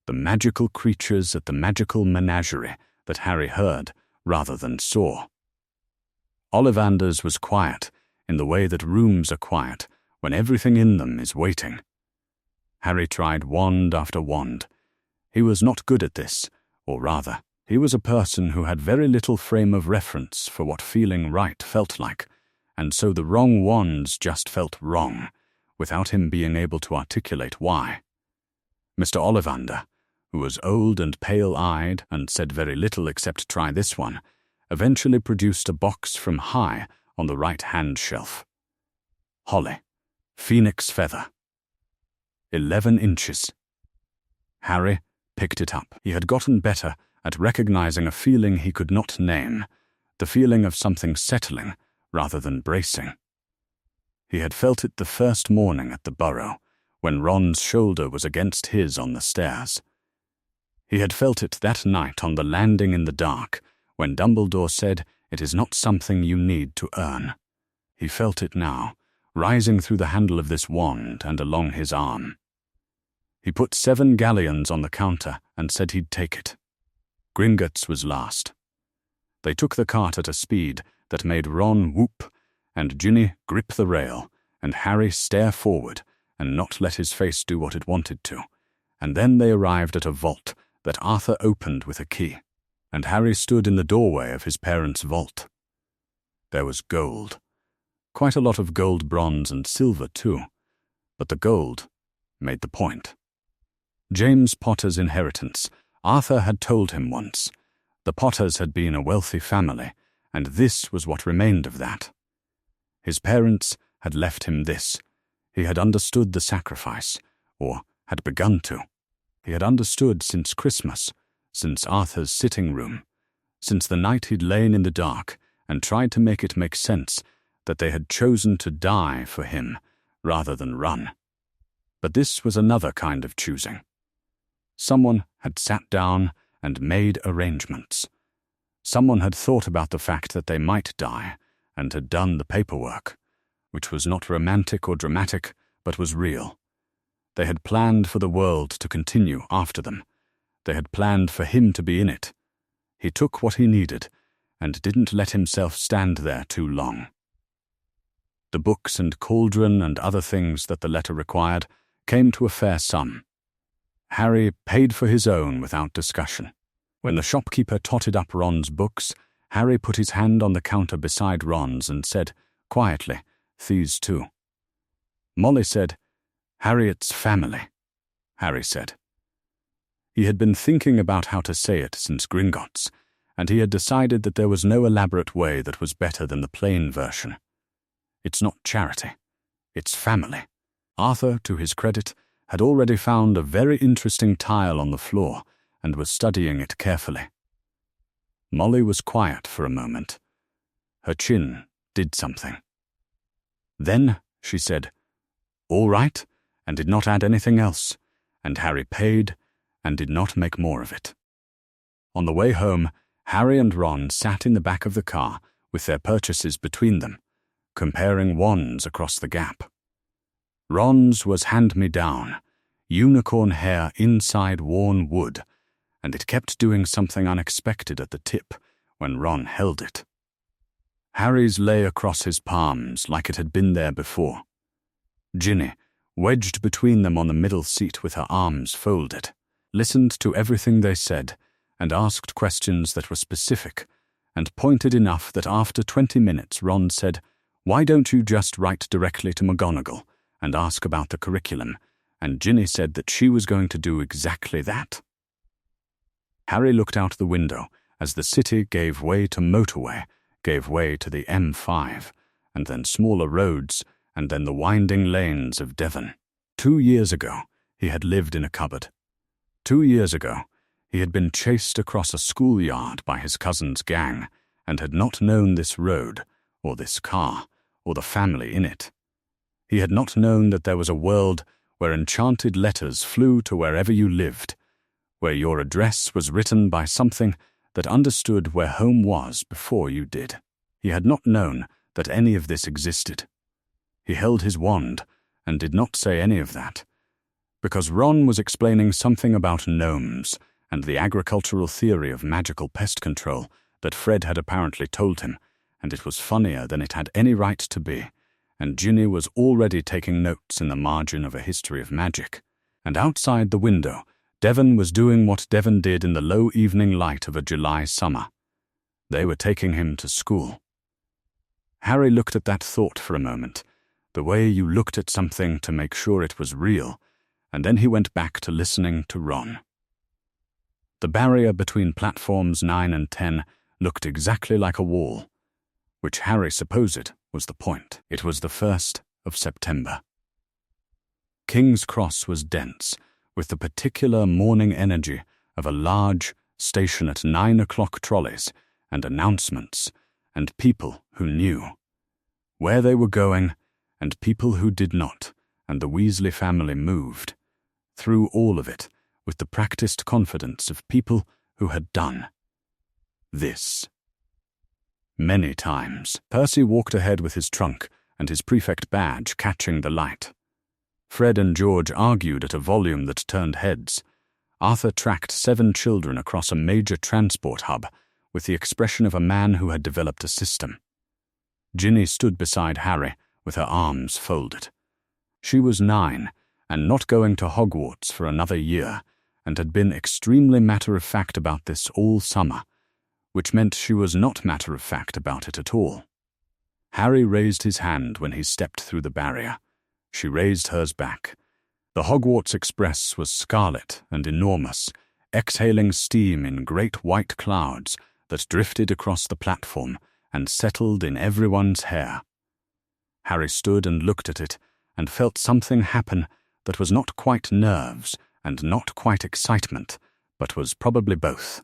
the magical creatures at the magical menagerie that Harry heard rather than saw. Ollivanders was quiet in the way that rooms are quiet when everything in them is waiting. Harry tried wand after wand. He was not good at this, or rather, he was a person who had very little frame of reference for what feeling right felt like, and so the wrong wands just felt wrong, without him being able to articulate why. Mr. Ollivander, who was old and pale-eyed and said very little except try this one, eventually produced a box from high on the right-hand shelf. Holly, phoenix feather. 11 inches. Harry picked it up. He had gotten better at recognizing a feeling he could not name, the feeling of something settling rather than bracing. He had felt it the first morning at the burrow, when Ron's shoulder was against his on the stairs. He had felt it that night on the landing in the dark, when Dumbledore said, "It is not something you need to earn." He felt it now, rising through the handle of this wand and along his arm. He put 7 galleons on the counter and said he'd take it. Gringotts was last. They took the cart at a speed that made Ron whoop, and Ginny grip the rail, and Harry stare forward and not let his face do what it wanted to, and then they arrived at a vault that Arthur opened with a key, and Harry stood in the doorway of his parents' vault. There was gold. Quite a lot of gold, bronze, and silver, too. But the gold made the point. James Potter's inheritance, Arthur had told him once. The Potters had been a wealthy family, and this was what remained of that. His parents had left him this. He had understood the sacrifice, or had begun to. He had understood since Christmas, since Arthur's sitting room, since the night he'd lain in the dark and tried to make it make sense that they had chosen to die for him rather than run. But this was another kind of choosing. Someone had sat down and made arrangements. Someone had thought about the fact that they might die and had done the paperwork, which was not romantic or dramatic, but was real. They had planned for the world to continue after them. They had planned for him to be in it. He took what he needed and didn't let himself stand there too long. The books and cauldron and other things that the letter required came to a fair sum. Harry paid for his own without discussion. When the shopkeeper totted up Ron's books, Harry put his hand on the counter beside Ron's and said, quietly, "These too." Molly said, "Harriet's family," Harry said. He had been thinking about how to say it since Gringotts, and he had decided that there was no elaborate way that was better than the plain version. It's not charity. It's family. Arthur, to his credit, had already found a very interesting tile on the floor and was studying it carefully. Molly was quiet for a moment. Her chin did something. Then she said, "All right," and did not add anything else, and Harry paid and did not make more of it. On the way home, Harry and Ron sat in the back of the car with their purchases between them, comparing wands across the gap. Ron's was hand-me-down, unicorn hair inside worn wood, and it kept doing something unexpected at the tip when Ron held it. Harry's lay across his palms like it had been there before. Ginny, wedged between them on the middle seat with her arms folded, listened to everything they said and asked questions that were specific and pointed enough that after 20 minutes Ron said, "Why don't you just write directly to McGonagall and ask about the curriculum?" And Ginny said that she was going to do exactly that. Harry looked out the window as the city gave way to motorway, gave way to the M5, and then smaller roads, and then the winding lanes of Devon. 2 years ago, he had lived in a cupboard. 2 years ago, he had been chased across a schoolyard by his cousin's gang and had not known this road, or this car, or the family in it. He had not known that there was a world where enchanted letters flew to wherever you lived, where your address was written by something that understood where home was before you did. He had not known that any of this existed. He held his wand and did not say any of that, because Ron was explaining something about gnomes and the agricultural theory of magical pest control that Fred had apparently told him, and it was funnier than it had any right to be, and Ginny was already taking notes in the margin of a history of magic, and outside the window, Devon was doing what Devon did in the low evening light of a July summer. They were taking him to school. Harry looked at that thought for a moment, the way you looked at something to make sure it was real, and then he went back to listening to Ron. The barrier between platforms 9 and 10 looked exactly like a wall, which Harry supposed was the point. It was the 1st of September. King's Cross was dense, with the particular morning energy of a large station at 9 o'clock trolleys and announcements, and people who knew where they were going, and people who did not, and the Weasley family moved through all of it with the practiced confidence of people who had done this many times. Percy walked ahead with his trunk and his prefect badge catching the light. Fred and George argued at a volume that turned heads. Arthur tracked 7 children across a major transport hub with the expression of a man who had developed a system. Ginny stood beside Harry with her arms folded. She was 9 and not going to Hogwarts for another year, and had been extremely matter-of-fact about this all summer, which meant she was not matter-of-fact about it at all. Harry raised his hand when he stepped through the barrier. She raised hers back. The Hogwarts Express was scarlet and enormous, exhaling steam in great white clouds that drifted across the platform and settled in everyone's hair. Harry stood and looked at it and felt something happen that was not quite nerves and not quite excitement, but was probably both.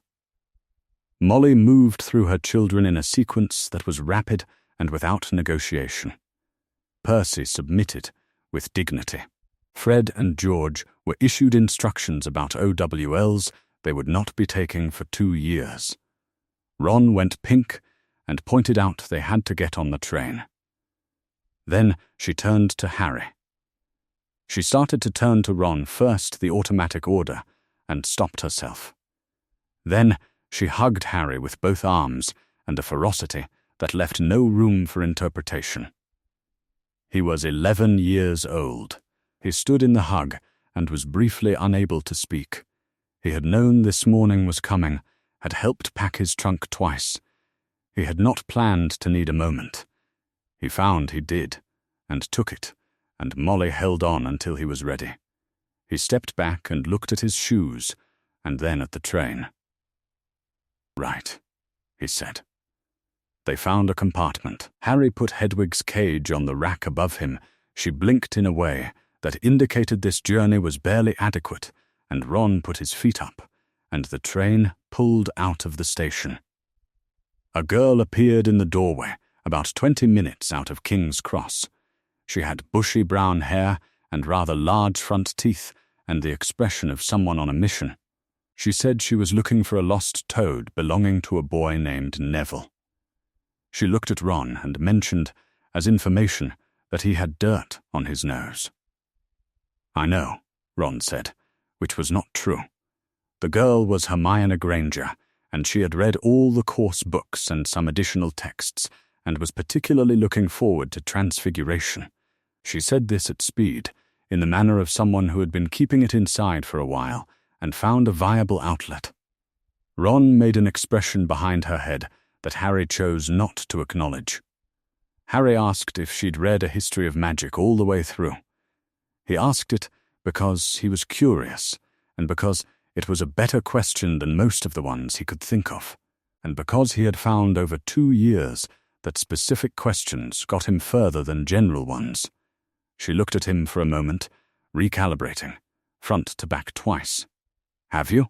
Molly moved through her children in a sequence that was rapid and without negotiation. Percy submitted with dignity. Fred and George were issued instructions about OWLs they would not be taking for 2 years. Ron went pink and pointed out they had to get on the train. Then she turned to Harry. She started to turn to Ron first the automatic order and stopped herself. Then she hugged Harry with both arms and a ferocity that left no room for interpretation. He was 11 years old. He stood in the hug and was briefly unable to speak. He had known this morning was coming, had helped pack his trunk twice. He had not planned to need a moment. He found he did, and took it, and Molly held on until he was ready. He stepped back and looked at his shoes, and then at the train. "Right," he said. They found a compartment. Harry put Hedwig's cage on the rack above him. She blinked in a way that indicated this journey was barely adequate, and Ron put his feet up, and the train pulled out of the station. A girl appeared in the doorway, about 20 minutes out of King's Cross. She had bushy brown hair and rather large front teeth, and the expression of someone on a mission. She said she was looking for a lost toad belonging to a boy named Neville. She looked at Ron and mentioned, as information, that he had dirt on his nose. "I know," Ron said, which was not true. The girl was Hermione Granger, and she had read all the course books and some additional texts, and was particularly looking forward to Transfiguration. She said this at speed, in the manner of someone who had been keeping it inside for a while, and found a viable outlet. Ron made an expression behind her head that Harry chose not to acknowledge. Harry asked if she'd read A History of Magic all the way through. He asked it because he was curious, and because it was a better question than most of the ones he could think of, and because he had found over 2 years that specific questions got him further than general ones. She looked at him for a moment, recalibrating, front to back twice. "Have you?"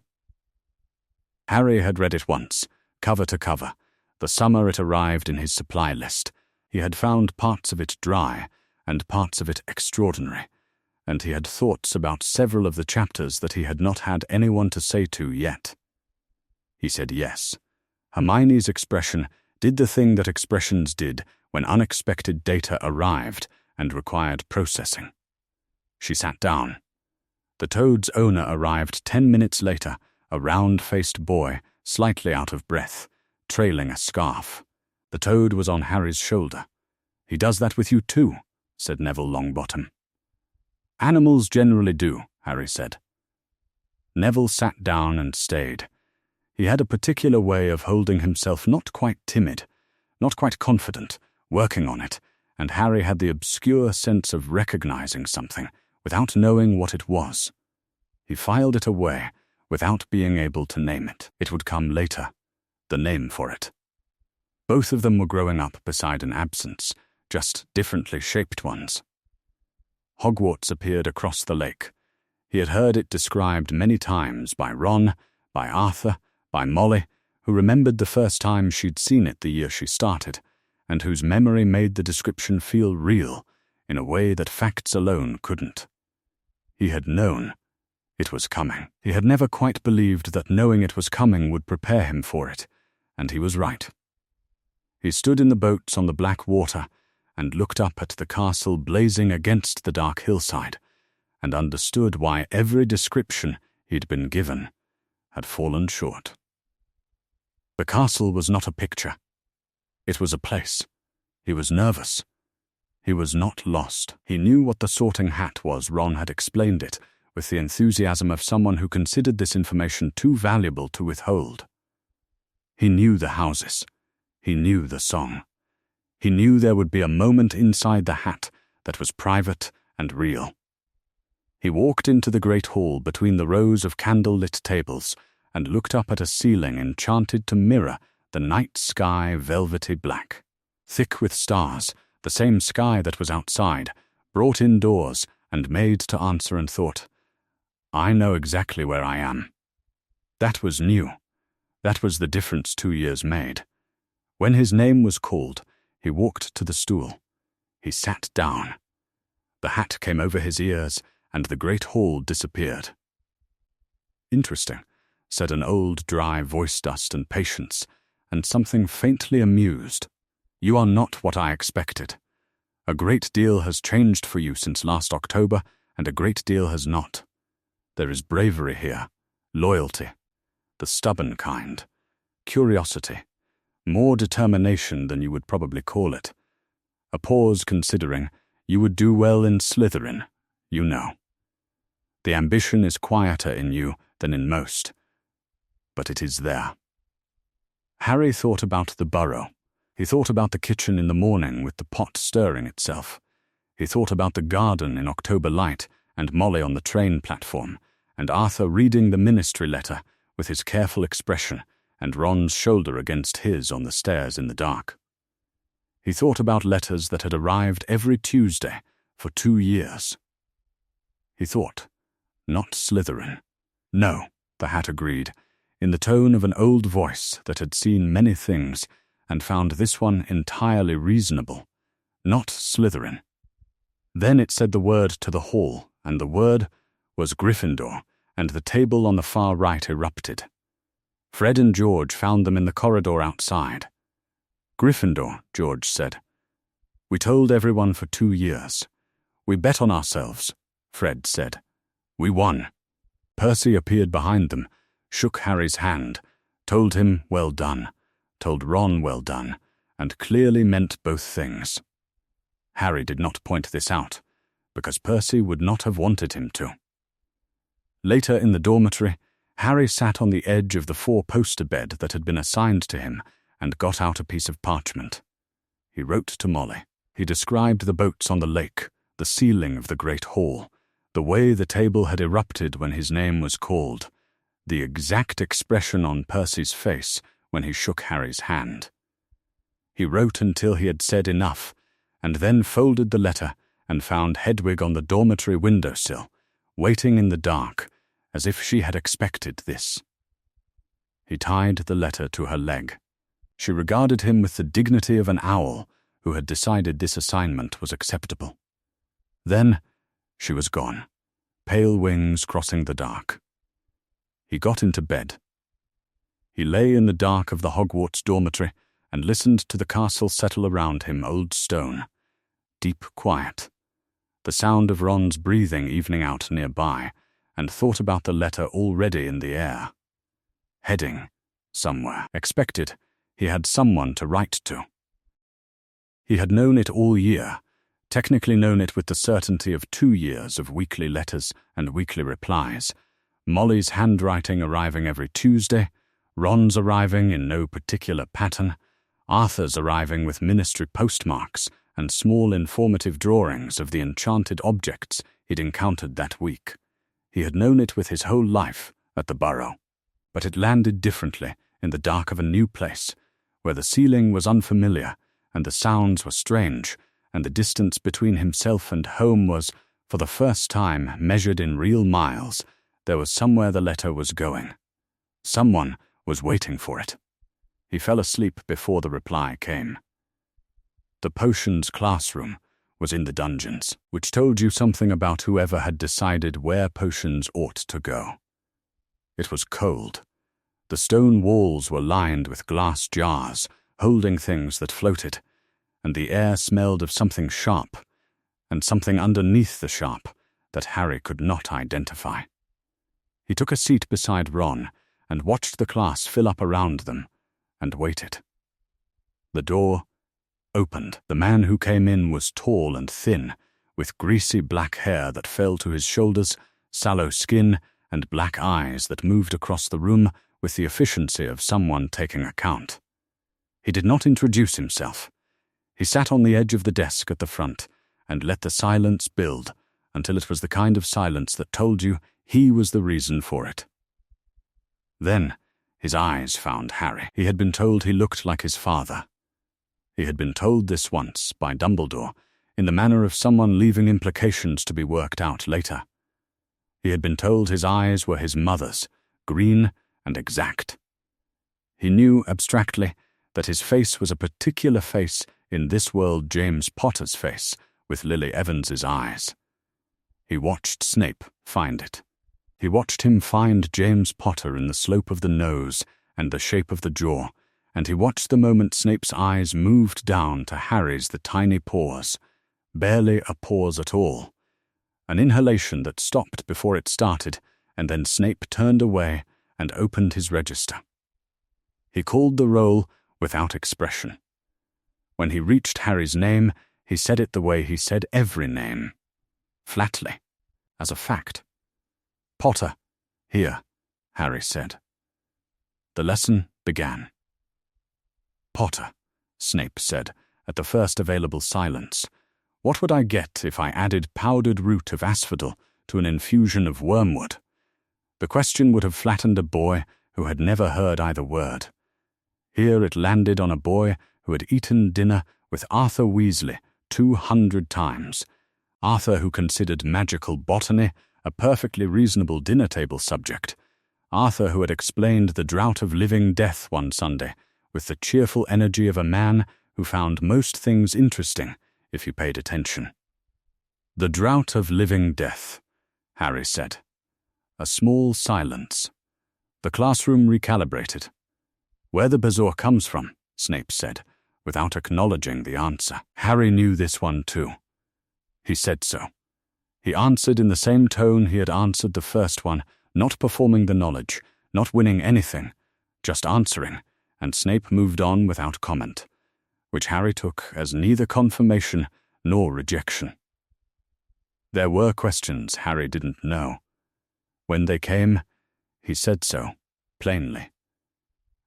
Harry had read it once, cover to cover, the summer it arrived in his supply list. He had found parts of it dry and parts of it extraordinary, and he had thoughts about several of the chapters that he had not had anyone to say to yet. He said yes. Hermione's expression did the thing that expressions did when unexpected data arrived and required processing. She sat down. The toad's owner arrived 10 minutes later, a round-faced boy, slightly out of breath, trailing a scarf. The toad was on Harry's shoulder. "He does that with you too," said Neville Longbottom. "Animals generally do," Harry said. Neville sat down and stayed. He had a particular way of holding himself not quite timid, not quite confident, working on it, and Harry had the obscure sense of recognizing something without knowing what it was. He filed it away without being able to name it. It would come later, the name for it. Both of them were growing up beside an absence, just differently shaped ones. Hogwarts appeared across the lake. He had heard it described many times by Ron, by Arthur, by Molly, who remembered the first time she'd seen it the year she started, and whose memory made the description feel real in a way that facts alone couldn't. He had known it was coming. He had never quite believed that knowing it was coming would prepare him for it, and he was right. He stood in the boats on the black water and looked up at the castle blazing against the dark hillside, and understood why every description he'd been given had fallen short. The castle was not a picture. It was a place. He was nervous. He was not lost. He knew what the sorting hat was. Ron had explained it with the enthusiasm of someone who considered this information too valuable to withhold. He knew the houses. He knew the song. He knew there would be a moment inside the hat that was private and real. He walked into the great hall between the rows of candle-lit tables and looked up at a ceiling enchanted to mirror the night sky velvety black, thick with stars, the same sky that was outside, brought indoors and made to answer, and thought, I know exactly where I am. That was new. That was the difference 2 years made. When his name was called, he walked to the stool. He sat down. The hat came over his ears, and the great hall disappeared. Interesting, said an old, dry voice, dust and patience, and something faintly amused. You are not what I expected. A great deal has changed for you since last October, and a great deal has not. There is bravery here, loyalty, the stubborn kind, curiosity, more determination than you would probably call it. A pause considering you would do well in Slytherin, you know. The ambition is quieter in you than in most, but it is there. Harry thought about the burrow. He thought about the kitchen in the morning with the pot stirring itself. He thought about the garden in October light and Molly on the train platform, and Arthur reading the ministry letter with his careful expression and Ron's shoulder against his on the stairs in the dark. He thought about letters that had arrived every Tuesday for 2 years. He thought, not Slytherin. No, the hat agreed, in the tone of an old voice that had seen many things and found this one entirely reasonable. Not Slytherin. Then it said the word to the hall, and the word was Gryffindor, and the table on the far right erupted. Fred and George found them in the corridor outside. Gryffindor, George said. We told everyone for 2 years. We bet on ourselves, Fred said. We won. Percy appeared behind them, shook Harry's hand, told him well done, told Ron well done, and clearly meant both things. Harry did not point this out, because Percy would not have wanted him to. Later in the dormitory, Harry sat on the edge of the 4-poster bed that had been assigned to him and got out a piece of parchment. He wrote to Molly. He described the boats on the lake, the ceiling of the great hall, the way the table had erupted when his name was called, the exact expression on Percy's face when he shook Harry's hand. He wrote until he had said enough, and then folded the letter and found Hedwig on the dormitory windowsill, waiting in the dark, as if she had expected this. He tied the letter to her leg. She regarded him with the dignity of an owl who had decided this assignment was acceptable. Then she was gone, pale wings crossing the dark. He got into bed. He lay in the dark of the Hogwarts dormitory and listened to the castle settle around him, old stone. Deep quiet. The sound of Ron's breathing evening out nearby, and thought about the letter already in the air. Heading somewhere. Expected he had someone to write to. He had known it all year, technically known it with the certainty of 2 years of weekly letters and weekly replies, Molly's handwriting arriving every Tuesday, Ron's arriving in no particular pattern, Arthur's arriving with ministry postmarks and small informative drawings of the enchanted objects he'd encountered that week. He had known it with his whole life at the Burrow, but it landed differently in the dark of a new place, where the ceiling was unfamiliar and the sounds were strange, and the distance between himself and home was, for the first time, measured in real miles. There was somewhere the letter was going. Someone was waiting for it. He fell asleep before the reply came. The potions classroom was in the dungeons, which told you something about whoever had decided where potions ought to go. It was cold. The stone walls were lined with glass jars, holding things that floated, and the air smelled of something sharp, and something underneath the sharp that Harry could not identify. He took a seat beside Ron and watched the class fill up around them, and waited. The door opened. The man who came in was tall and thin, with greasy black hair that fell to his shoulders, sallow skin, and black eyes that moved across the room with the efficiency of someone taking account. He did not introduce himself. He sat on the edge of the desk at the front and let the silence build until it was the kind of silence that told you he was the reason for it. Then his eyes found Harry. He had been told he looked like his father. He had been told this once by Dumbledore, in the manner of someone leaving implications to be worked out later. He had been told his eyes were his mother's, green and exact. He knew abstractly that his face was a particular face in this world, James Potter's face, with Lily Evans's eyes. He watched Snape find it. He watched him find James Potter in the slope of the nose and the shape of the jaw, and he watched the moment Snape's eyes moved down to Harry's the tiny pause, barely a pause at all, an inhalation that stopped before it started, and then Snape turned away and opened his register. He called the roll without expression. When he reached Harry's name, he said it the way he said every name, flatly, as a fact. "Potter, here," Harry said. The lesson began. "Potter," Snape said, at the first available silence. "What would I get if I added powdered root of asphodel to an infusion of wormwood?" The question would have flattened a boy who had never heard either word. Here it landed on a boy who had eaten dinner with Arthur Weasley 200 times. Arthur, who considered magical botany a perfectly reasonable dinner-table subject. Arthur, who had explained the drought of living death one Sunday with the cheerful energy of a man who found most things interesting if you paid attention. "The drought of living death," Harry said. A small silence. The classroom recalibrated. "Where the bezoar comes from," Snape said, without acknowledging the answer. Harry knew this one too. He said so. He answered in the same tone he had answered the first one, not performing the knowledge, not winning anything, just answering, and Snape moved on without comment, which Harry took as neither confirmation nor rejection. There were questions Harry didn't know. When they came, he said so, plainly,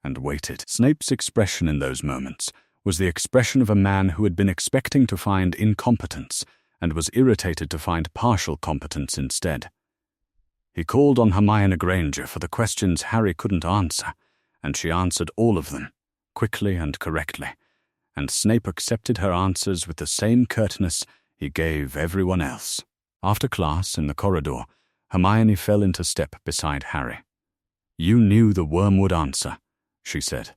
and waited. Snape's expression in those moments was the expression of a man who had been expecting to find incompetence and was irritated to find partial competence instead. He called on Hermione Granger for the questions Harry couldn't answer, and she answered all of them, quickly and correctly, and Snape accepted her answers with the same curtness he gave everyone else. After class, in the corridor, Hermione fell into step beside Harry. "You knew the wormwood answer," she said.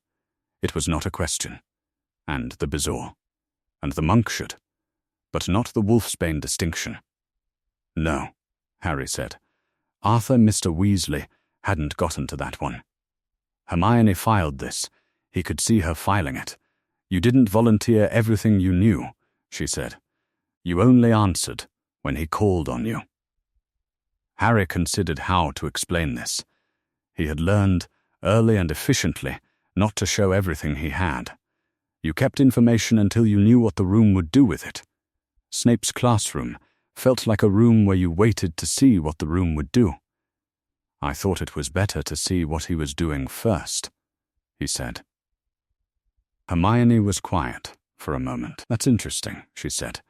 "It was not a question. And the bezoar. And the monk should. But not the wolfsbane distinction." "No," Harry said. "Arthur Mr. Weasley hadn't gotten to that one. Hermione filed this. He could see her filing it. You didn't volunteer everything you knew," she said. "You only answered when he called on you." Harry considered how to explain this. He had learned, early and efficiently, not to show everything he had. You kept information until you knew what the room would do with it. Snape's classroom felt like a room where you waited to see what the room would do. "I thought it was better to see what he was doing first," he said. Hermione was quiet for a moment. "That's interesting," she said,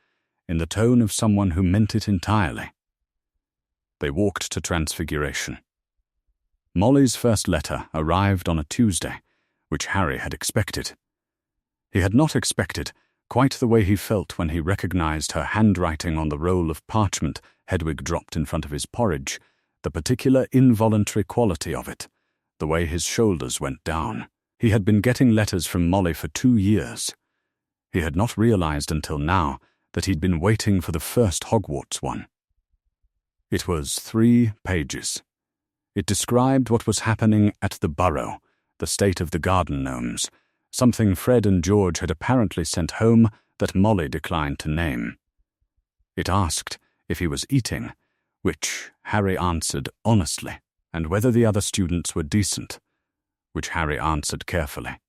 in the tone of someone who meant it entirely. They walked to Transfiguration. Molly's first letter arrived on a Tuesday, which Harry had expected. He had not expected, quite the way he felt when he recognized her handwriting on the roll of parchment Hedwig dropped in front of his porridge, the particular involuntary quality of it, the way his shoulders went down. He had been getting letters from Molly for 2 years. He had not realized until now that he'd been waiting for the first Hogwarts one. It was 3 pages. It described what was happening at the Burrow, the state of the garden gnomes, something Fred and George had apparently sent home that Molly declined to name. It asked if he was eating, which Harry answered honestly, and whether the other students were decent, which Harry answered carefully.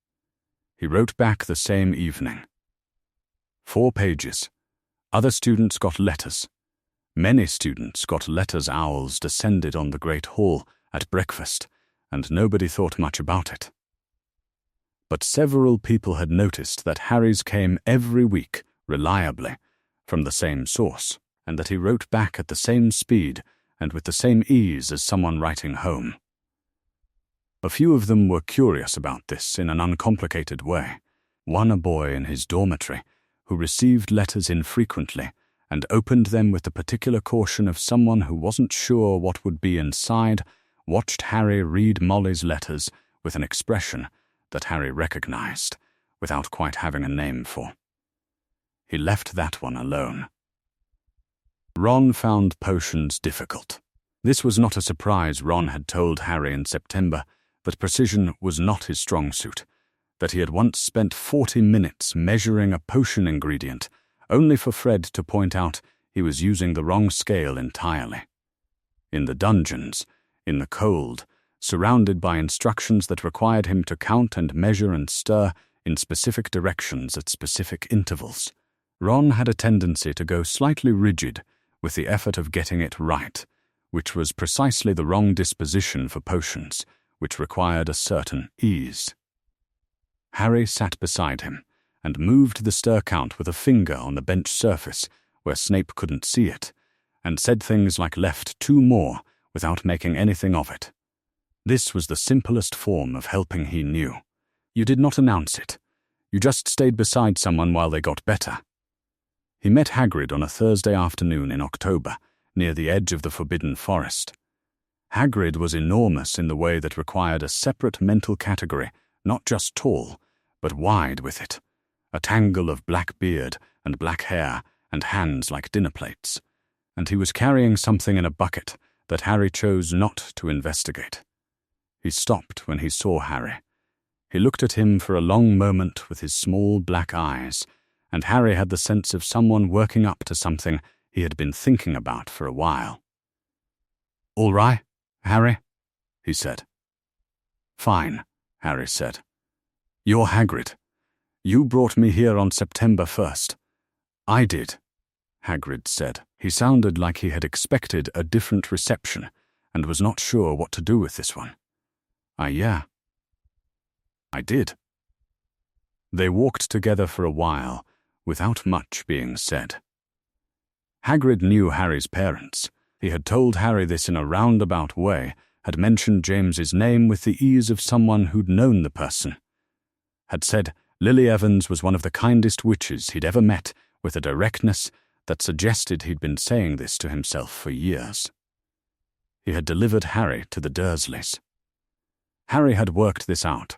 He wrote back the same evening. 4 pages. Other students got letters. Many students got letters owls descended on the Great Hall at breakfast, and nobody thought much about it. But several people had noticed that Harry's came every week, reliably, from the same source, and that he wrote back at the same speed and with the same ease as someone writing home. A few of them were curious about this in an uncomplicated way. One a boy in his dormitory, who received letters infrequently and opened them with the particular caution of someone who wasn't sure what would be inside, watched Harry read Molly's letters with an expression that Harry recognized, without quite having a name for. He left that one alone. Ron found potions difficult. This was not a surprise. Ron had told Harry in September that precision was not his strong suit, that he had once spent 40 minutes measuring a potion ingredient, only for Fred to point out he was using the wrong scale entirely. In the dungeons, in the cold, surrounded by instructions that required him to count and measure and stir in specific directions at specific intervals, Ron had a tendency to go slightly rigid with the effort of getting it right, which was precisely the wrong disposition for potions, which required a certain ease. Harry sat beside him and moved the stir count with a finger on the bench surface where Snape couldn't see it, and said things like "left 2 more" without making anything of it. This was the simplest form of helping he knew. You did not announce it. You just stayed beside someone while they got better. He met Hagrid on a Thursday afternoon in October, near the edge of the Forbidden Forest. Hagrid was enormous in the way that required a separate mental category, not just tall, but wide with it, a tangle of black beard and black hair and hands like dinner plates, and he was carrying something in a bucket that Harry chose not to investigate. He stopped when he saw Harry. He looked at him for a long moment with his small black eyes, and Harry had the sense of someone working up to something he had been thinking about for a while. "All right, Harry?" he said. "Fine," Harry said. "You're Hagrid. You brought me here on September 1st. "I did," Hagrid said. He sounded like he had expected a different reception and was not sure what to do with this one. Yeah. "I did." They walked together for a while, without much being said. Hagrid knew Harry's parents. He had told Harry this in a roundabout way, had mentioned James's name with the ease of someone who'd known the person, had said Lily Evans was one of the kindest witches he'd ever met with a directness that suggested he'd been saying this to himself for years. He had delivered Harry to the Dursleys. Harry had worked this out,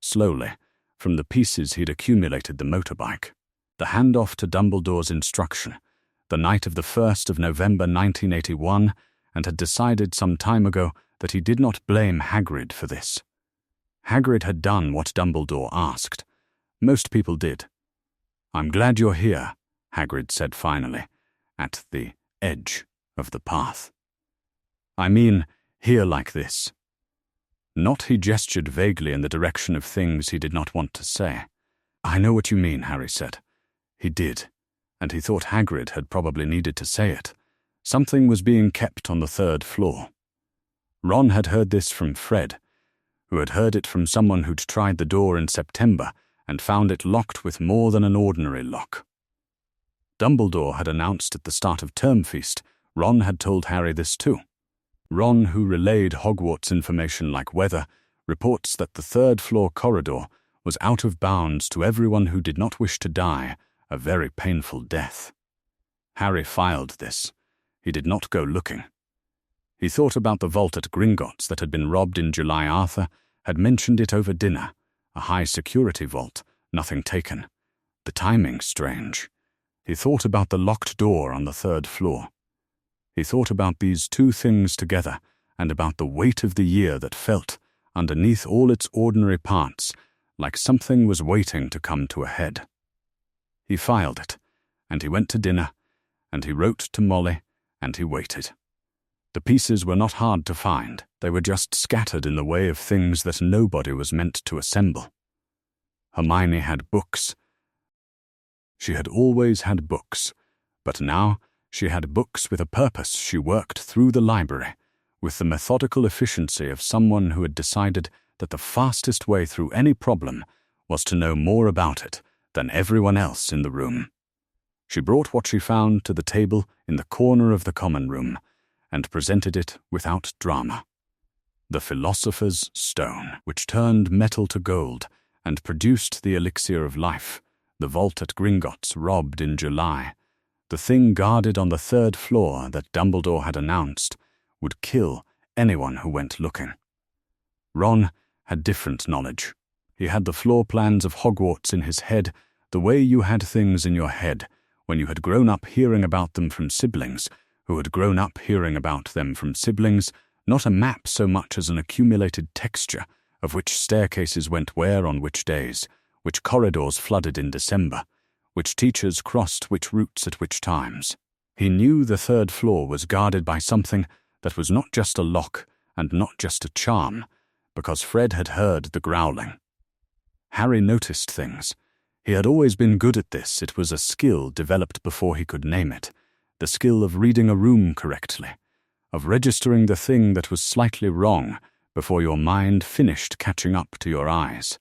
slowly, from the pieces he'd accumulated the motorbike, the handoff to Dumbledore's instruction, the night of the 1st of November 1981, and had decided some time ago that he did not blame Hagrid for this. Hagrid had done what Dumbledore asked. Most people did. "I'm glad you're here," Hagrid said finally, at the edge of the path. "I mean, here like this." Not he gestured vaguely in the direction of things he did not want to say. "I know what you mean," Harry said. He did, and he thought Hagrid had probably needed to say it. Something was being kept on the 3rd floor. Ron had heard this from Fred, who had heard it from someone who'd tried the door in September and found it locked with more than an ordinary lock. Dumbledore had announced at the start of Term Feast. Ron had told Harry this too. Ron, who relayed Hogwarts information like weather, reports that the third-floor corridor was out of bounds to everyone who did not wish to die a very painful death. Harry filed this. He did not go looking. He thought about the vault at Gringotts that had been robbed in July. Arthur had mentioned it over dinner. A high-security vault, nothing taken. The timing strange. He thought about the locked door on the third floor. He thought about these two things together and about the weight of the year that felt, underneath all its ordinary parts, like something was waiting to come to a head. He filed it, and he went to dinner, and he wrote to Molly, and he waited. The pieces were not hard to find. They were just scattered in the way of things that nobody was meant to assemble. Hermione had books. She had always had books, but now she had books with a purpose. She worked through the library with the methodical efficiency of someone who had decided that the fastest way through any problem was to know more about it than everyone else in the room. She brought what she found to the table in the corner of the common room and presented it without drama. The Philosopher's Stone, which turned metal to gold and produced the elixir of life, the vault at Gringotts robbed in July, the thing guarded on the third floor that Dumbledore had announced would kill anyone who went looking. Ron had different knowledge. He had the floor plans of Hogwarts in his head, the way you had things in your head when you had grown up hearing about them from siblings, who had grown up hearing about them from siblings, not a map so much as an accumulated texture of which staircases went where on which days, which corridors flooded in December, which teachers crossed which routes at which times. He knew the third floor was guarded by something that was not just a lock and not just a charm, because Fred had heard the growling. Harry noticed things. He had always been good at this. It was a skill developed before he could name it, the skill of reading a room correctly, of registering the thing that was slightly wrong before your mind finished catching up to your eyes.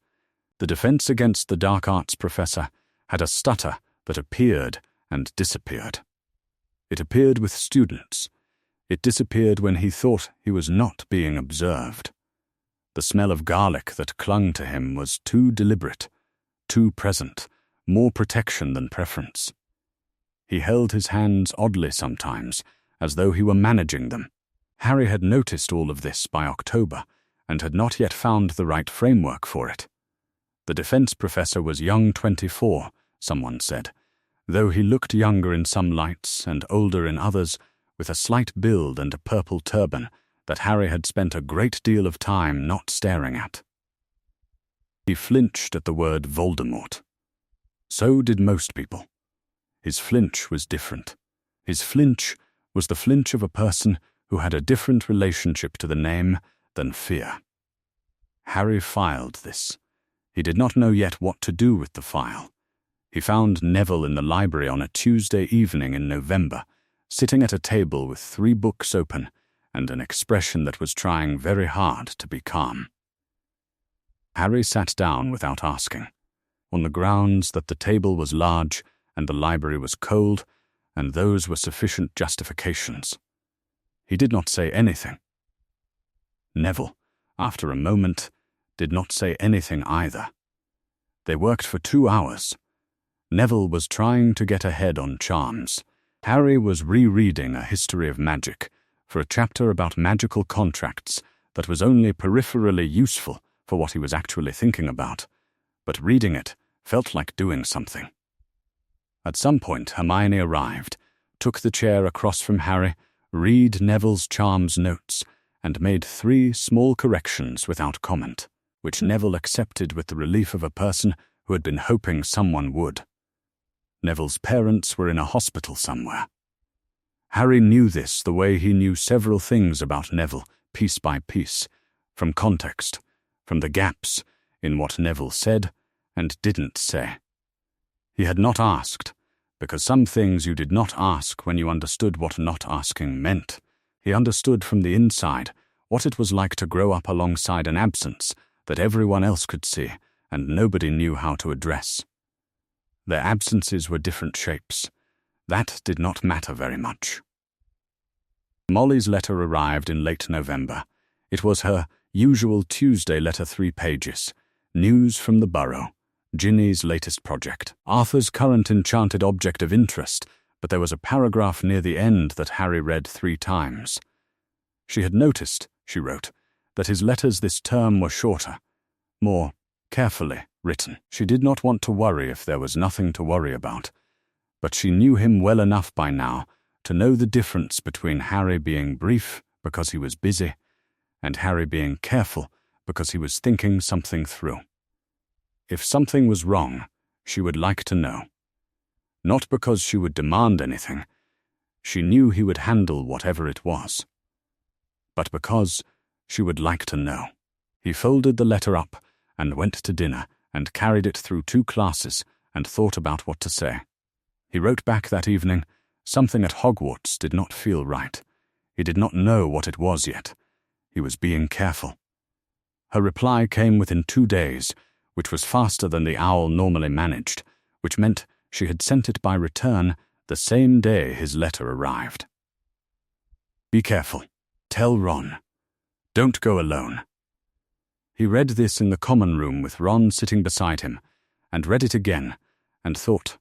The defense against the dark arts professor had a stutter that appeared and disappeared. It appeared with students. It disappeared when he thought he was not being observed. The smell of garlic that clung to him was too deliberate, too present, more protection than preference. He held his hands oddly sometimes, as though he were managing them. Harry had noticed all of this by October, and had not yet found the right framework for it. The defense professor was young 24, someone said, though he looked younger in some lights and older in others, with a slight build and a purple turban that Harry had spent a great deal of time not staring at. He flinched at the word Voldemort. So did most people. His flinch was different. His flinch was the flinch of a person who had a different relationship to the name than fear. Harry filed this. He did not know yet what to do with the file. He found Neville in the library on a Tuesday evening in November, sitting at a table with 3 books open and an expression that was trying very hard to be calm. Harry sat down without asking, on the grounds that the table was large and the library was cold, and those were sufficient justifications. He did not say anything. Neville, after a moment, did not say anything either. They worked for 2 hours. Neville was trying to get ahead on charms. Harry was rereading A History of Magic for a chapter about magical contracts that was only peripherally useful for what he was actually thinking about, but reading it felt like doing something. At some point, Hermione arrived, took the chair across from Harry, read Neville's charms notes, and made 3 small corrections without comment, which Neville accepted with the relief of a person who had been hoping someone would. Neville's parents were in a hospital somewhere. Harry knew this the way he knew several things about Neville, piece by piece, from context, from the gaps in what Neville said and didn't say. He had not asked, because some things you did not ask when you understood what not asking meant. He understood from the inside what it was like to grow up alongside an absence that everyone else could see and nobody knew how to address. Their absences were different shapes. That did not matter very much. Molly's letter arrived in late November. It was her usual Tuesday letter, 3 pages. News from the Burrow. Ginny's latest project. Arthur's current enchanted object of interest, but there was a paragraph near the end that Harry read 3 times. She had noticed, she wrote, that his letters this term were shorter, more carefully written. She did not want to worry if there was nothing to worry about, but she knew him well enough by now to know the difference between Harry being brief because he was busy and Harry being careful because he was thinking something through. If something was wrong, she would like to know. Not because she would demand anything. She knew he would handle whatever it was. But because she would like to know. He folded the letter up and went to dinner and carried it through 2 classes and thought about what to say. He wrote back that evening, something at Hogwarts did not feel right. He did not know what it was yet. He was being careful. Her reply came within 2 days, which was faster than the owl normally managed, which meant she had sent it by return the same day his letter arrived. Be careful. Tell Ron. Don't go alone. He read this in the common room with Ron sitting beside him, and read it again, and thought,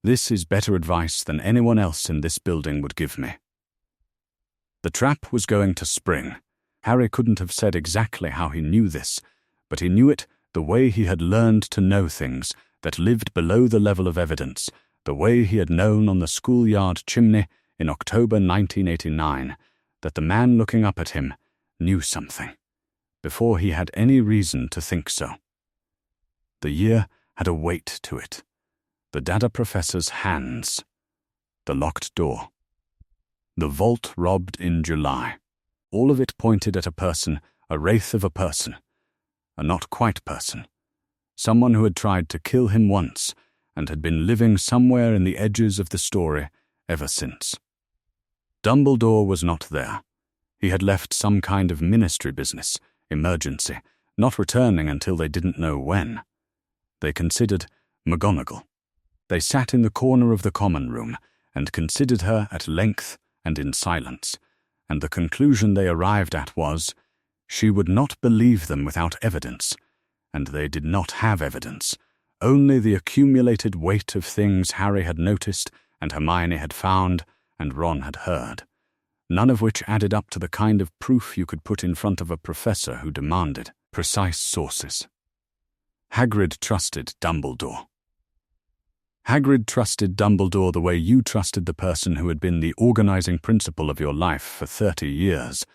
this is better advice than anyone else in this building would give me. The trap was going to spring. Harry couldn't have said exactly how he knew this, but he knew it the way he had learned to know things that lived below the level of evidence, the way he had known on the schoolyard chimney in October 1989, that the man looking up at him knew something, before he had any reason to think so. The year had a weight to it. The Dada Professor's hands. The locked door. The vault robbed in July. All of it pointed at a person, a wraith of a person. A not-quite person. Someone who had tried to kill him once and had been living somewhere in the edges of the story ever since. Dumbledore was not there. He had left some kind of ministry business, emergency, not returning until they didn't know when. They considered McGonagall. They sat in the corner of the common room and considered her at length and in silence, and the conclusion they arrived at was, she would not believe them without evidence, and they did not have evidence, only the accumulated weight of things Harry had noticed and Hermione had found and Ron had heard, none of which added up to the kind of proof you could put in front of a professor who demanded precise sources. Hagrid trusted Dumbledore. Hagrid trusted Dumbledore the way you trusted the person who had been the organizing principle of your life for 30 years,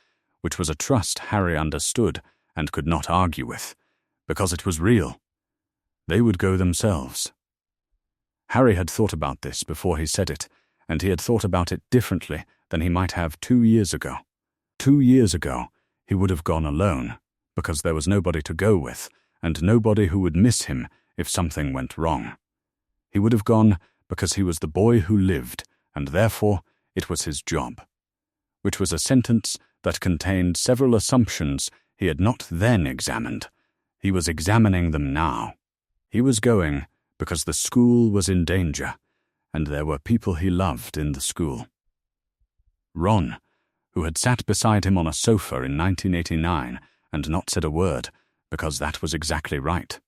which was a trust Harry understood and could not argue with, because it was real. They would go themselves. Harry had thought about this before he said it, and he had thought about it differently than he might have 2 years ago. 2 years ago, he would have gone alone, because there was nobody to go with, and nobody who would miss him if something went wrong. He would have gone because he was the boy who lived, and therefore it was his job. Which was a sentence that contained several assumptions he had not then examined. He was examining them now. He was going because the school was in danger, and there were people he loved in the school. Ron, who had sat beside him on a sofa in 1989 and not said a word, because that was exactly right.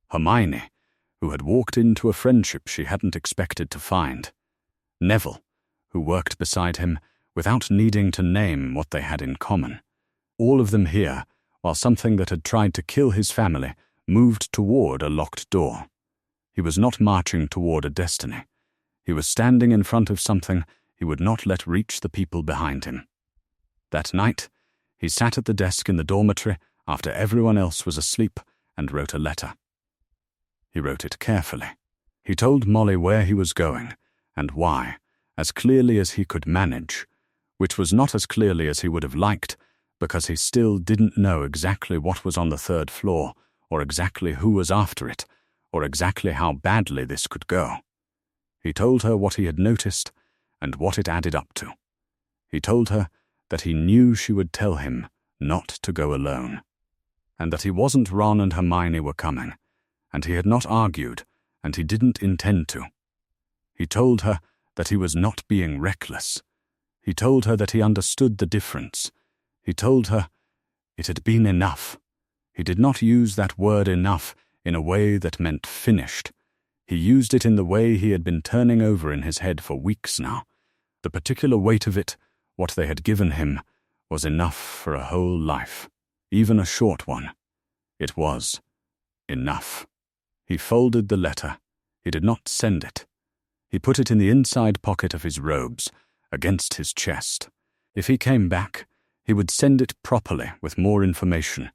Hermione, who had walked into a friendship she hadn't expected to find. Neville, who worked beside him without needing to name what they had in common. All of them here, while something that had tried to kill his family moved toward a locked door. He was not marching toward a destiny. He was standing in front of something he would not let reach the people behind him. That night, he sat at the desk in the dormitory after everyone else was asleep and wrote a letter. He wrote it carefully. He told Molly where he was going and why, as clearly as he could manage, which was not as clearly as he would have liked, because he still didn't know exactly what was on the 3rd floor, or exactly who was after it, or exactly how badly this could go. He told her what he had noticed and what it added up to. He told her that he knew she would tell him not to go alone, and that he wasn't Ron and Hermione were coming, and he had not argued, and he didn't intend to. He told her that he was not being reckless. He told her that he understood the difference. He told her it had been enough. He did not use that word enough in a way that meant finished. He used it in the way he had been turning over in his head for weeks now. The particular weight of it, what they had given him, was enough for a whole life, even a short one. It was enough. He folded the letter. He did not send it. He put it in the inside pocket of his robes, against his chest. If he came back, he would send it properly, with more information,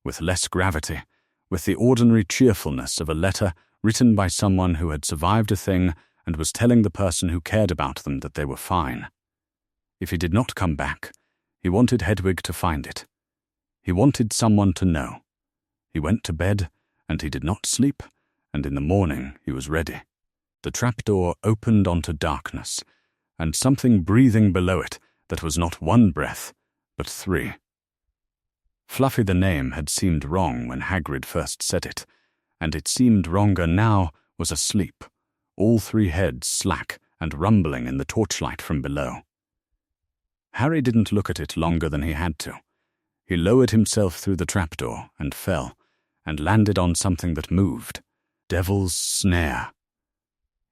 with less gravity, with the ordinary cheerfulness of a letter written by someone who had survived a thing and was telling the person who cared about them that they were fine. If he did not come back, he wanted Hedwig to find it. He wanted someone to know. He went to bed, and he did not sleep, and in the morning he was ready. The trapdoor opened onto darkness, and something breathing below it that was not one breath, but 3. Fluffy the name had seemed wrong when Hagrid first said it, and it seemed wronger now was asleep, all 3 heads slack and rumbling in the torchlight from below. Harry didn't look at it longer than he had to. He lowered himself through the trapdoor and fell, and landed on something that moved. Devil's snare.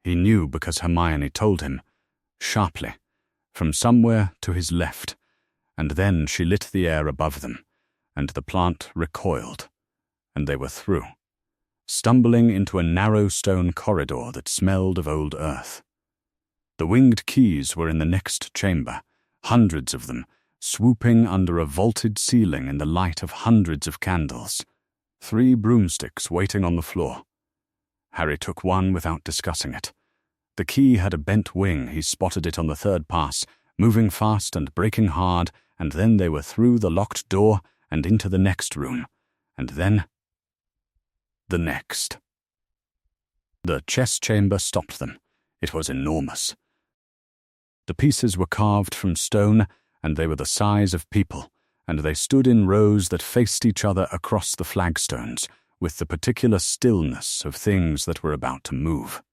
He knew because Hermione told him, sharply, from somewhere to his left, and then she lit the air above them, and the plant recoiled, and they were through, stumbling into a narrow stone corridor that smelled of old earth. The winged keys were in the next chamber, hundreds of them, swooping under a vaulted ceiling in the light of hundreds of candles. 3 broomsticks waiting on the floor. Harry took one without discussing it. The key had a bent wing. He spotted it on the 3rd pass, moving fast and breaking hard, and then they were through the locked door and into the next room, and then the next. The chess chamber stopped them. It was enormous. The pieces were carved from stone, and they were the size of people, and they stood in rows that faced each other across the flagstones, with the particular stillness of things that were about to move.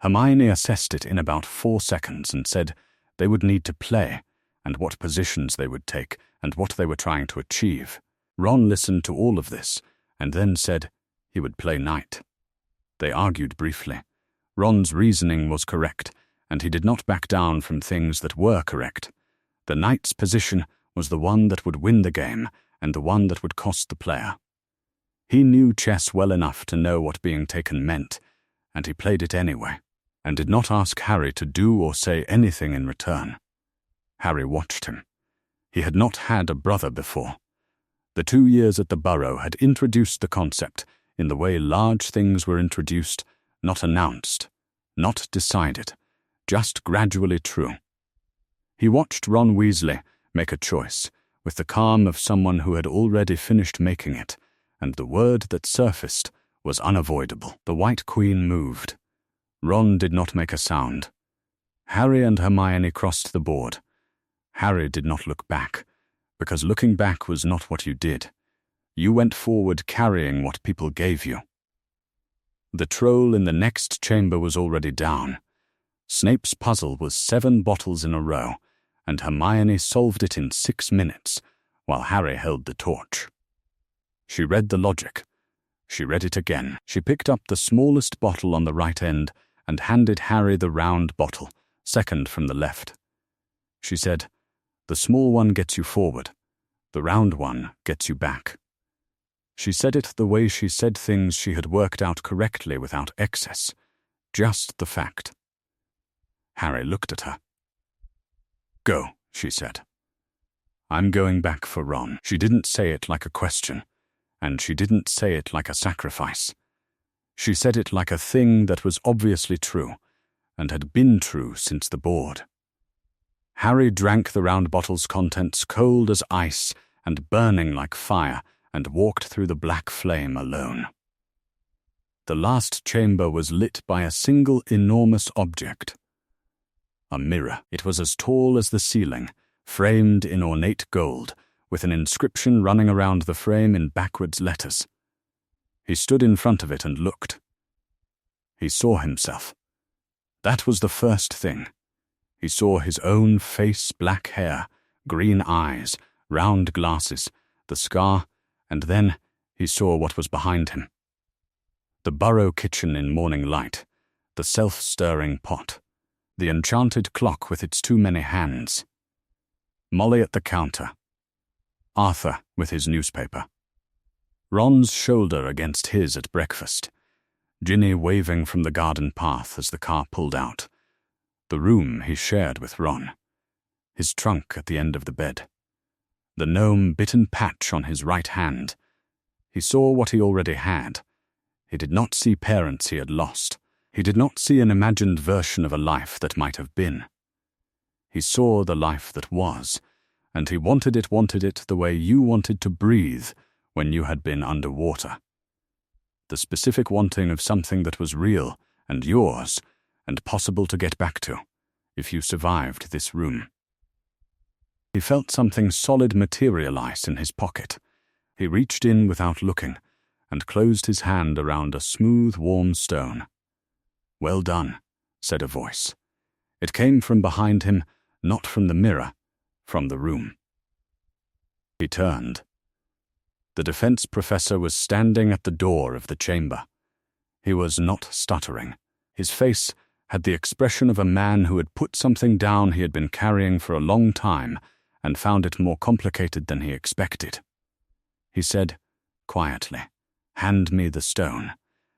Hermione assessed it in about 4 seconds and said they would need to play, and what positions they would take, and what they were trying to achieve. Ron listened to all of this, and then said he would play knight. They argued briefly. Ron's reasoning was correct, and he did not back down from things that were correct. The knight's position was the one that would win the game, and the one that would cost the player. He knew chess well enough to know what being taken meant, and he played it anyway, and did not ask Harry to do or say anything in return. Harry watched him. He had not had a brother before. The 2 years at the Burrow had introduced the concept in the way large things were introduced, not announced, not decided, just gradually true. He watched Ron Weasley make a choice, with the calm of someone who had already finished making it, and the word that surfaced was unavoidable. The White Queen moved. Ron did not make a sound. Harry and Hermione crossed the board. Harry did not look back, because looking back was not what you did. You went forward carrying what people gave you. The troll in the next chamber was already down. Snape's puzzle was 7 bottles in a row, and Hermione solved it in 6 minutes, while Harry held the torch. She read the logic. She read it again. She picked up the smallest bottle on the right end and handed Harry the round bottle, second from the left. She said, "The small one gets you forward. The round one gets you back." She said it the way she said things she had worked out correctly without excess, just the fact. Harry looked at her. "Go," she said. "I'm going back for Ron." She didn't say it like a question, and she didn't say it like a sacrifice. She said it like a thing that was obviously true, and had been true since the board. Harry drank the round bottle's contents cold as ice and burning like fire, and walked through the black flame alone. The last chamber was lit by a single enormous object. A mirror. It was as tall as the ceiling, framed in ornate gold, with an inscription running around the frame in backwards letters. He stood in front of it and looked. He saw himself. That was the first thing. He saw his own face, black hair, green eyes, round glasses, the scar, and then he saw what was behind him. The burrow kitchen in morning light, the self-stirring pot, the enchanted clock with its too many hands, Molly at the counter, Arthur with his newspaper, Ron's shoulder against his at breakfast, Ginny waving from the garden path as the car pulled out, the room he shared with Ron, his trunk at the end of the bed, the gnome-bitten patch on his right hand. He saw what he already had. He did not see parents he had lost. He did not see an imagined version of a life that might have been. He saw the life that was, and he wanted it the way you wanted to breathe when you had been underwater. The specific wanting of something that was real and yours and possible to get back to, if you survived this room. He felt something solid materialize in his pocket. He reached in without looking and closed his hand around a smooth, warm stone. "Well done," said a voice. It came from behind him, not from the mirror, from the room. He turned. The defense professor was standing at the door of the chamber. He was not stuttering. His face had the expression of a man who had put something down he had been carrying for a long time and found it more complicated than he expected. He said, quietly, "Hand me the stone,"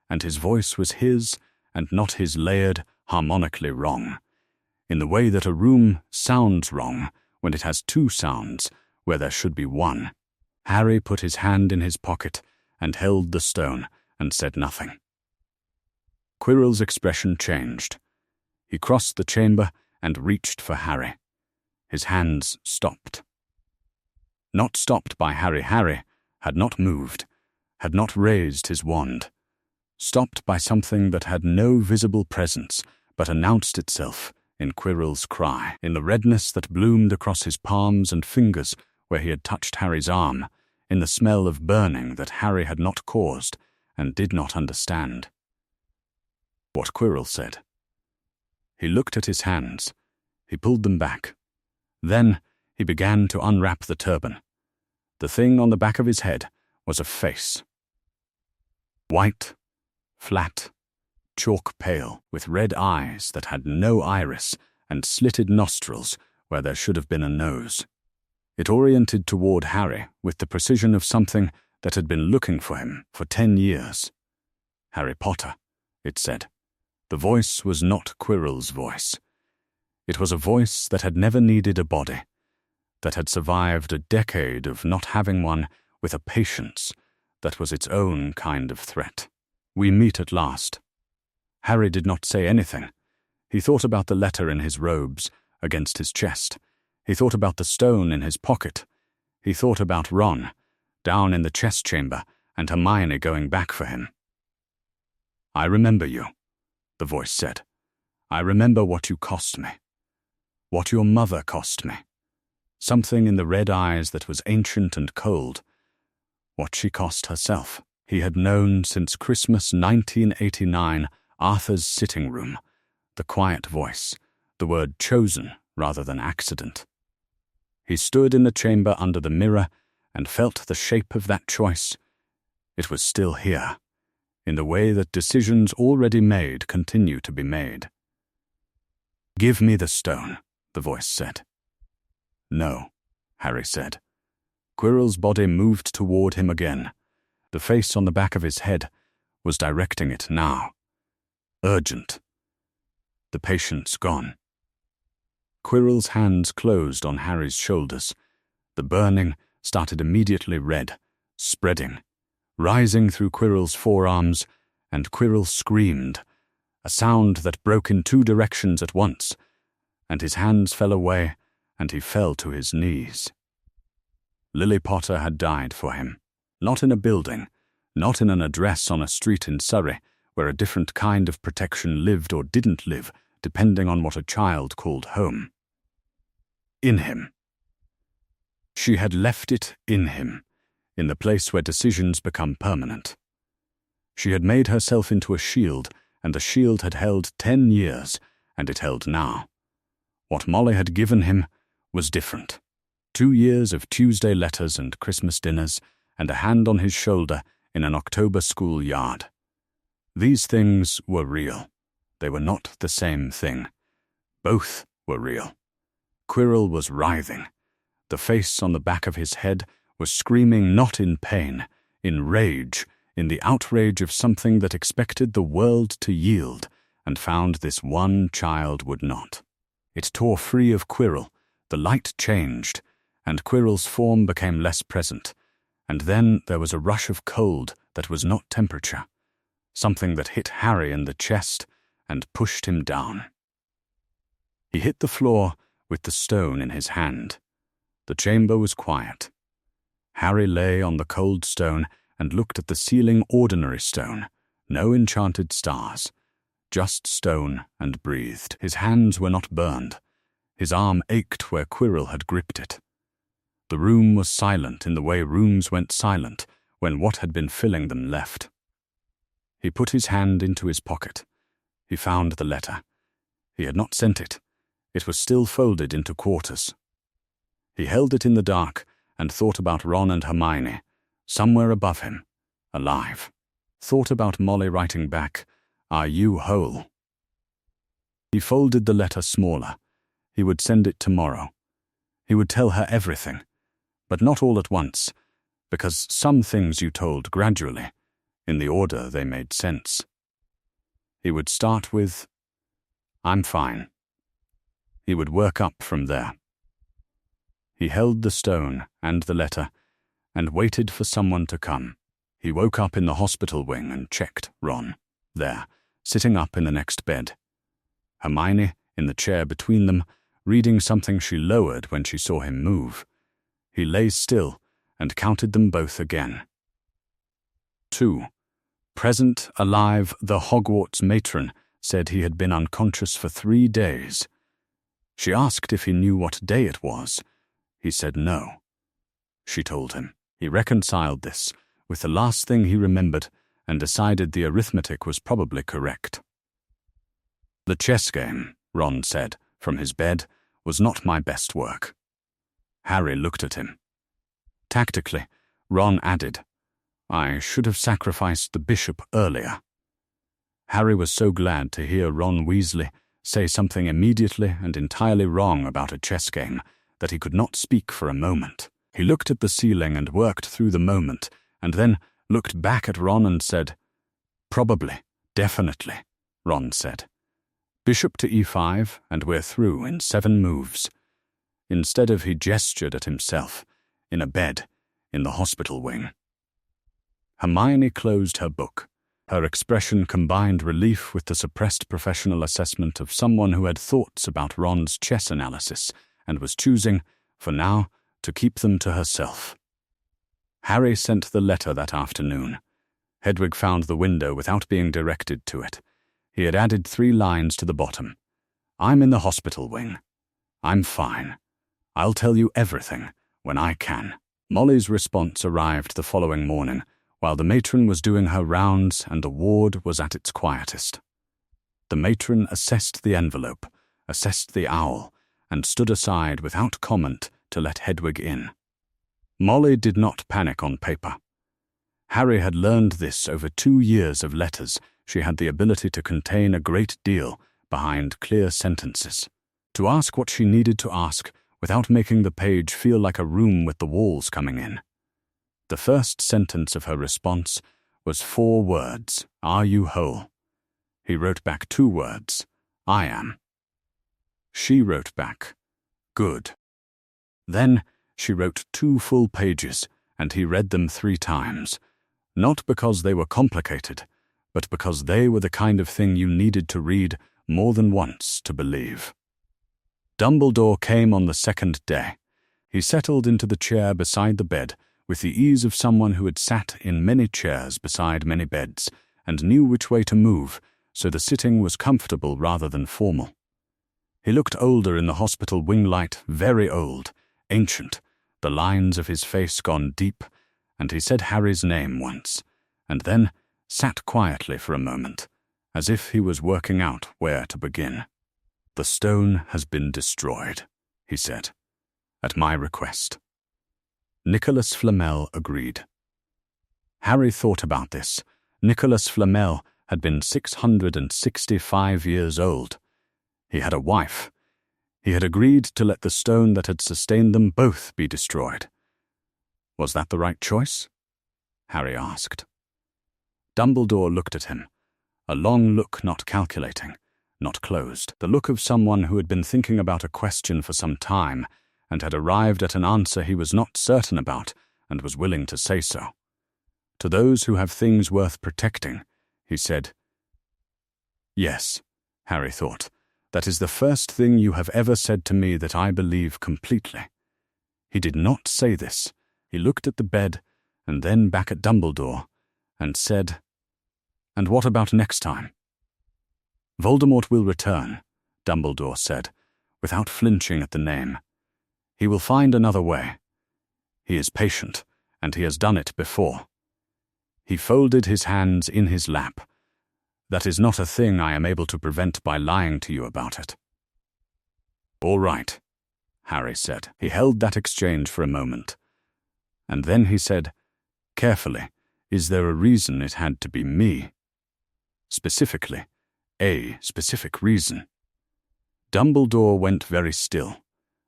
and his voice was his and not his layered, harmonically wrong, in the way that a room sounds wrong when it has two sounds where there should be one. Harry put his hand in his pocket and held the stone and said nothing. Quirrell's expression changed. He crossed the chamber and reached for Harry. His hands stopped. Not stopped by Harry. Harry had not moved, had not raised his wand. Stopped by something that had no visible presence, but announced itself in Quirrell's cry, in the redness that bloomed across his palms and fingers where he had touched Harry's arm, in the smell of burning that Harry had not caused and did not understand. What Quirrell said. He looked at his hands. He pulled them back. Then he began to unwrap the turban. The thing on the back of his head was a face. White, flat, chalk pale, with red eyes that had no iris and slitted nostrils where there should have been a nose. It oriented toward Harry with the precision of something that had been looking for him for 10 years. "Harry Potter," it said. The voice was not Quirrell's voice. It was a voice that had never needed a body, that had survived a decade of not having one with a patience that was its own kind of threat. "We meet at last." Harry did not say anything. He thought about the letter in his robes, against his chest. He thought about the stone in his pocket. He thought about Ron, down in the chest chamber, and Hermione going back for him. "I remember you," the voice said. "I remember what you cost me. What your mother cost me. Something in the red eyes that was ancient and cold. What she cost herself." He had known since Christmas 1989, Arthur's sitting room, the quiet voice, the word chosen rather than accident. He stood in the chamber under the mirror and felt the shape of that choice. It was still here, in the way that decisions already made continue to be made. "Give me the stone," the voice said. "No," Harry said. Quirrell's body moved toward him again. The face on the back of his head was directing it now. Urgent. The patience gone. Quirrell's hands closed on Harry's shoulders. The burning started immediately red, spreading, rising through Quirrell's forearms, and Quirrell screamed, a sound that broke in 2 directions at once, and his hands fell away, and he fell to his knees. Lily Potter had died for him, not in a building, not in an address on a street in Surrey, where a different kind of protection lived or didn't live, depending on what a child called home. In him. She had left it in him, in the place where decisions become permanent. She had made herself into a shield, and the shield had held 10 years, and it held now. What Molly had given him was different. 2 years of Tuesday letters and Christmas dinners, and a hand on his shoulder in an October school yard. These things were real. They were not the same thing. Both were real. Quirrell was writhing. The face on the back of his head was screaming not in pain, in rage, in the outrage of something that expected the world to yield, and found this one child would not. It tore free of Quirrell, the light changed, and Quirrell's form became less present, and then there was a rush of cold that was not temperature, something that hit Harry in the chest and pushed him down. He hit the floor with the stone in his hand. The chamber was quiet. Harry lay on the cold stone and looked at the ceiling ordinary stone, no enchanted stars, just stone, and breathed. His hands were not burned. His arm ached where Quirrell had gripped it. The room was silent in the way rooms went silent when what had been filling them left. He put his hand into his pocket. He found the letter. He had not sent it. It was still folded into quarters. He held it in the dark and thought about Ron and Hermione, somewhere above him, alive. Thought about Molly writing back, "Are you whole?" He folded the letter smaller. He would send it tomorrow. He would tell her everything, but not all at once, because some things you told gradually, in the order they made sense. He would start with, "I'm fine." He would work up from there. He held the stone and the letter and waited for someone to come. He woke up in the hospital wing and checked Ron, there, sitting up in the next bed. Hermione, in the chair between them, reading something she lowered when she saw him move. He lay still and counted them both again. 2. Present, alive, the Hogwarts matron said he had been unconscious for 3 days. She asked if he knew what day it was. He said no. She told him. He reconciled this with the last thing he remembered and decided the arithmetic was probably correct. "The chess game," Ron said, from his bed, "was not my best work." Harry looked at him. Tactically, Ron added, "I should have sacrificed the bishop earlier." Harry was so glad to hear Ron Weasley say something immediately and entirely wrong about a chess game that he could not speak for a moment. He looked at the ceiling and worked through the moment, and then looked back at Ron and said, "Probably, definitely," Ron said. "Bishop to e5, and we're through in 7 moves." Instead of he gestured at himself, in a bed, in the hospital wing. Hermione closed her book. Her expression combined relief with the suppressed professional assessment of someone who had thoughts about Ron's chess analysis and was choosing, for now, to keep them to herself. Harry sent the letter that afternoon. Hedwig found the window without being directed to it. He had added 3 lines to the bottom. "I'm in the hospital wing. I'm fine. I'll tell you everything when I can." Molly's response arrived the following morning, while the matron was doing her rounds and the ward was at its quietest. The matron assessed the envelope, assessed the owl, and stood aside without comment to let Hedwig in. Molly did not panic on paper. Harry had learned this over 2 years of letters. She had the ability to contain a great deal behind clear sentences, to ask what she needed to ask without making the page feel like a room with the walls coming in. The first sentence of her response was 4 words, "Are you whole?" He wrote back 2 words, "I am." She wrote back, "Good." Then she wrote 2 full pages, and he read them 3 times, not because they were complicated, but because they were the kind of thing you needed to read more than once to believe. Dumbledore came on the 2nd day. He settled into the chair beside the bed with the ease of someone who had sat in many chairs beside many beds and knew which way to move, so the sitting was comfortable rather than formal. He looked older in the hospital wing light, very old, ancient, the lines of his face gone deep, and he said Harry's name once, and then sat quietly for a moment, as if he was working out where to begin. "The stone has been destroyed," he said, "at my request." Nicholas Flamel agreed. Harry thought about this. Nicholas Flamel had been 665 years old. He had a wife. He had agreed to let the stone that had sustained them both be destroyed. Was that the right choice? Harry asked. Dumbledore looked at him, a long look not calculating, not closed, the look of someone who had been thinking about a question for some time and had arrived at an answer he was not certain about and was willing to say so. To those who have things worth protecting, he said, "Yes," Harry thought, "that is the first thing you have ever said to me that I believe completely." He did not say this. He looked at the bed and then back at Dumbledore and said, "And what about next time?" "Voldemort will return," Dumbledore said, without flinching at the name. "He will find another way. He is patient, and he has done it before." He folded his hands in his lap. "That is not a thing I am able to prevent by lying to you about it." "All right," Harry said. He held that exchange for a moment. And then he said, carefully, "Is there a reason it had to be me?" "Specifically, a specific reason." Dumbledore went very still.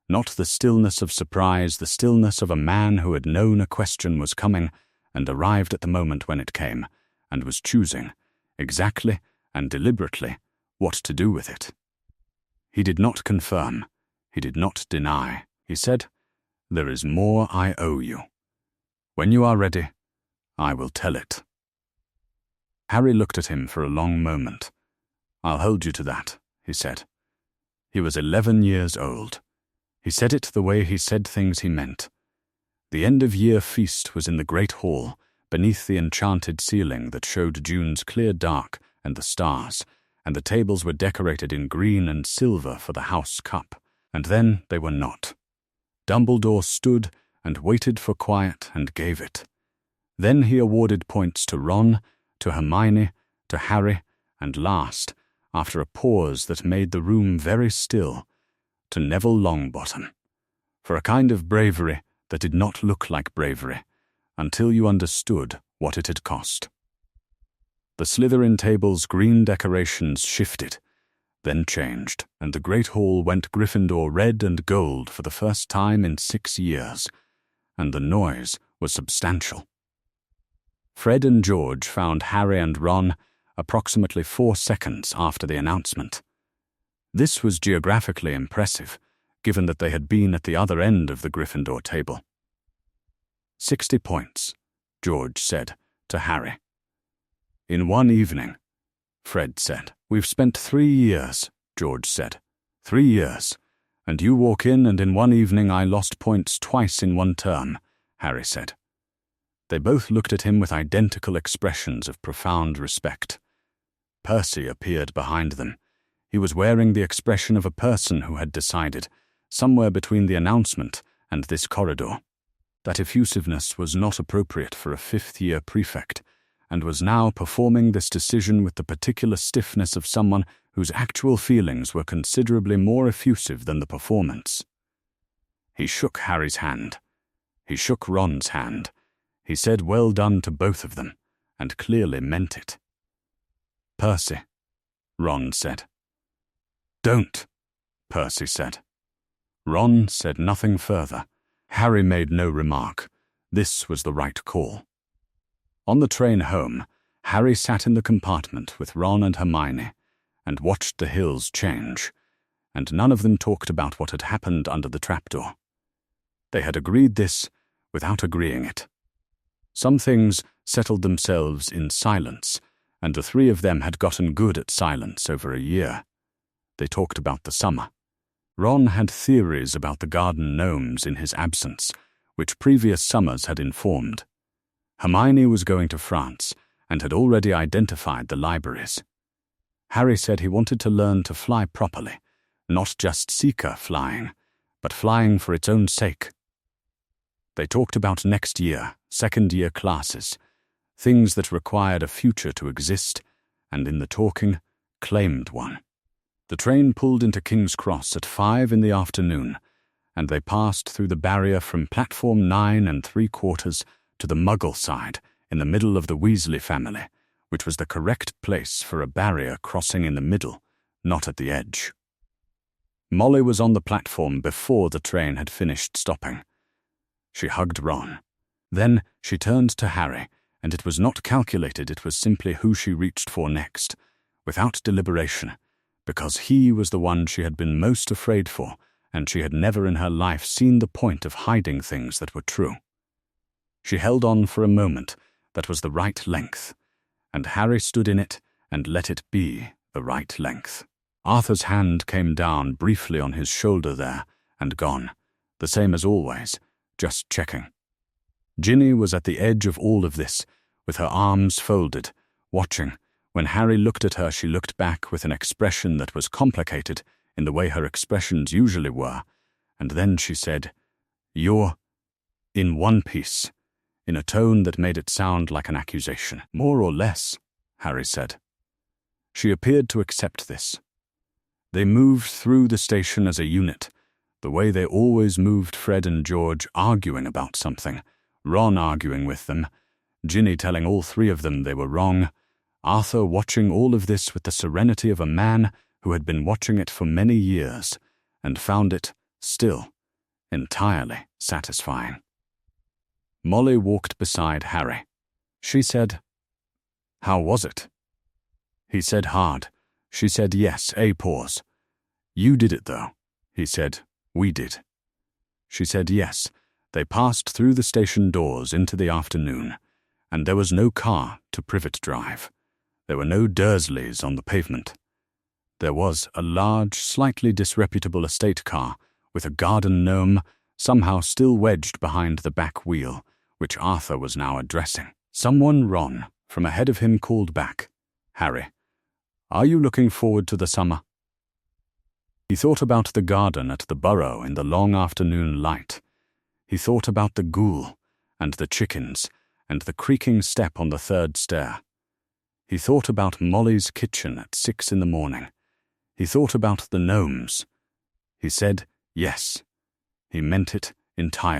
Not the stillness of surprise, the stillness of a man who had known a question was coming and arrived at the moment when it came, and was choosing, exactly and deliberately, what to do with it. He did not confirm. He did not deny. He said, "There is more I owe you. When you are ready, I will tell it." Harry looked at him for a long moment. "I'll hold you to that," he said. He was 11 years old. He said it the way he said things he meant. The end-of-year feast was in the great hall, beneath the enchanted ceiling that showed June's clear dark and the stars, and the tables were decorated in green and silver for the house cup, and then they were not. Dumbledore stood and waited for quiet and gave it. Then he awarded points to Ron, to Hermione, to Harry, and last, after a pause that made the room very still, to Neville Longbottom, for a kind of bravery that did not look like bravery, until you understood what it had cost. The Slytherin table's green decorations shifted, then changed, and the great hall went Gryffindor red and gold for the first time in 6 years, and the noise was substantial. Fred and George found Harry and Ron approximately 4 seconds after the announcement. This was geographically impressive, given that they had been at the other end of the Gryffindor table. 60 points, George said to Harry. "In one evening," Fred said. "We've spent 3 years, George said. 3 years. And you walk in and in one evening I lost points twice in one term," Harry said. They both looked at him with identical expressions of profound respect. Percy appeared behind them. He was wearing the expression of a person who had decided, somewhere between the announcement and this corridor, that effusiveness was not appropriate for a fifth-year prefect, and was now performing this decision with the particular stiffness of someone whose actual feelings were considerably more effusive than the performance. He shook Harry's hand. He shook Ron's hand. He said well done to both of them, and clearly meant it. "Percy," Ron said. "Don't," Percy said. Ron said nothing further. Harry made no remark. This was the right call. On the train home, Harry sat in the compartment with Ron and Hermione and watched the hills change, and none of them talked about what had happened under the trapdoor. They had agreed this without agreeing it. Some things settled themselves in silence, and the 3 of them had gotten good at silence over a year. They talked about the summer. Ron had theories about the garden gnomes in his absence, which previous summers had informed. Hermione was going to France and had already identified the libraries. Harry said he wanted to learn to fly properly, not just seeker flying, but flying for its own sake. They talked about next year, second-year classes, things that required a future to exist, and in the talking, claimed one. The train pulled into King's Cross at 5 in the afternoon, and they passed through the barrier from platform 9 3/4 to the Muggle side in the middle of the Weasley family, which was the correct place for a barrier crossing in the middle, not at the edge. Molly was on the platform before the train had finished stopping. She hugged Ron. Then she turned to Harry, and it was not calculated, it was simply who she reached for next, without deliberation, because he was the one she had been most afraid for, and she had never in her life seen the point of hiding things that were true. She held on for a moment that was the right length, and Harry stood in it and let it be the right length. Arthur's hand came down briefly on his shoulder there, and gone, the same as always, just checking. Ginny was at the edge of all of this, with her arms folded, watching. When Harry looked at her, she looked back with an expression that was complicated in the way her expressions usually were, and then she said, "You're in one piece," in a tone that made it sound like an accusation. "More or less," Harry said. She appeared to accept this. They moved through the station as a unit, the way they always moved, Fred and George arguing about something, Ron arguing with them, Ginny telling all three of them they were wrong, Arthur watching all of this with the serenity of a man who had been watching it for many years and found it, still, entirely satisfying. Molly walked beside Harry. She said, "How was it?" He said hard. She said yes, a pause. "You did it though." He said, "We did." She said yes. They passed through the station doors into the afternoon, and there was no car to Privet Drive. There were no Dursleys on the pavement. There was a large, slightly disreputable estate car with a garden gnome somehow still wedged behind the back wheel, which Arthur was now addressing. Someone, Ron, from ahead of him called back, "Harry, are you looking forward to the summer?" He thought about the garden at the Burrow in the long afternoon light. He thought about the ghoul, and the chickens, and the creaking step on the 3rd stair. He thought about Molly's kitchen at 6 in the morning. He thought about the gnomes. He said yes. He meant it entirely.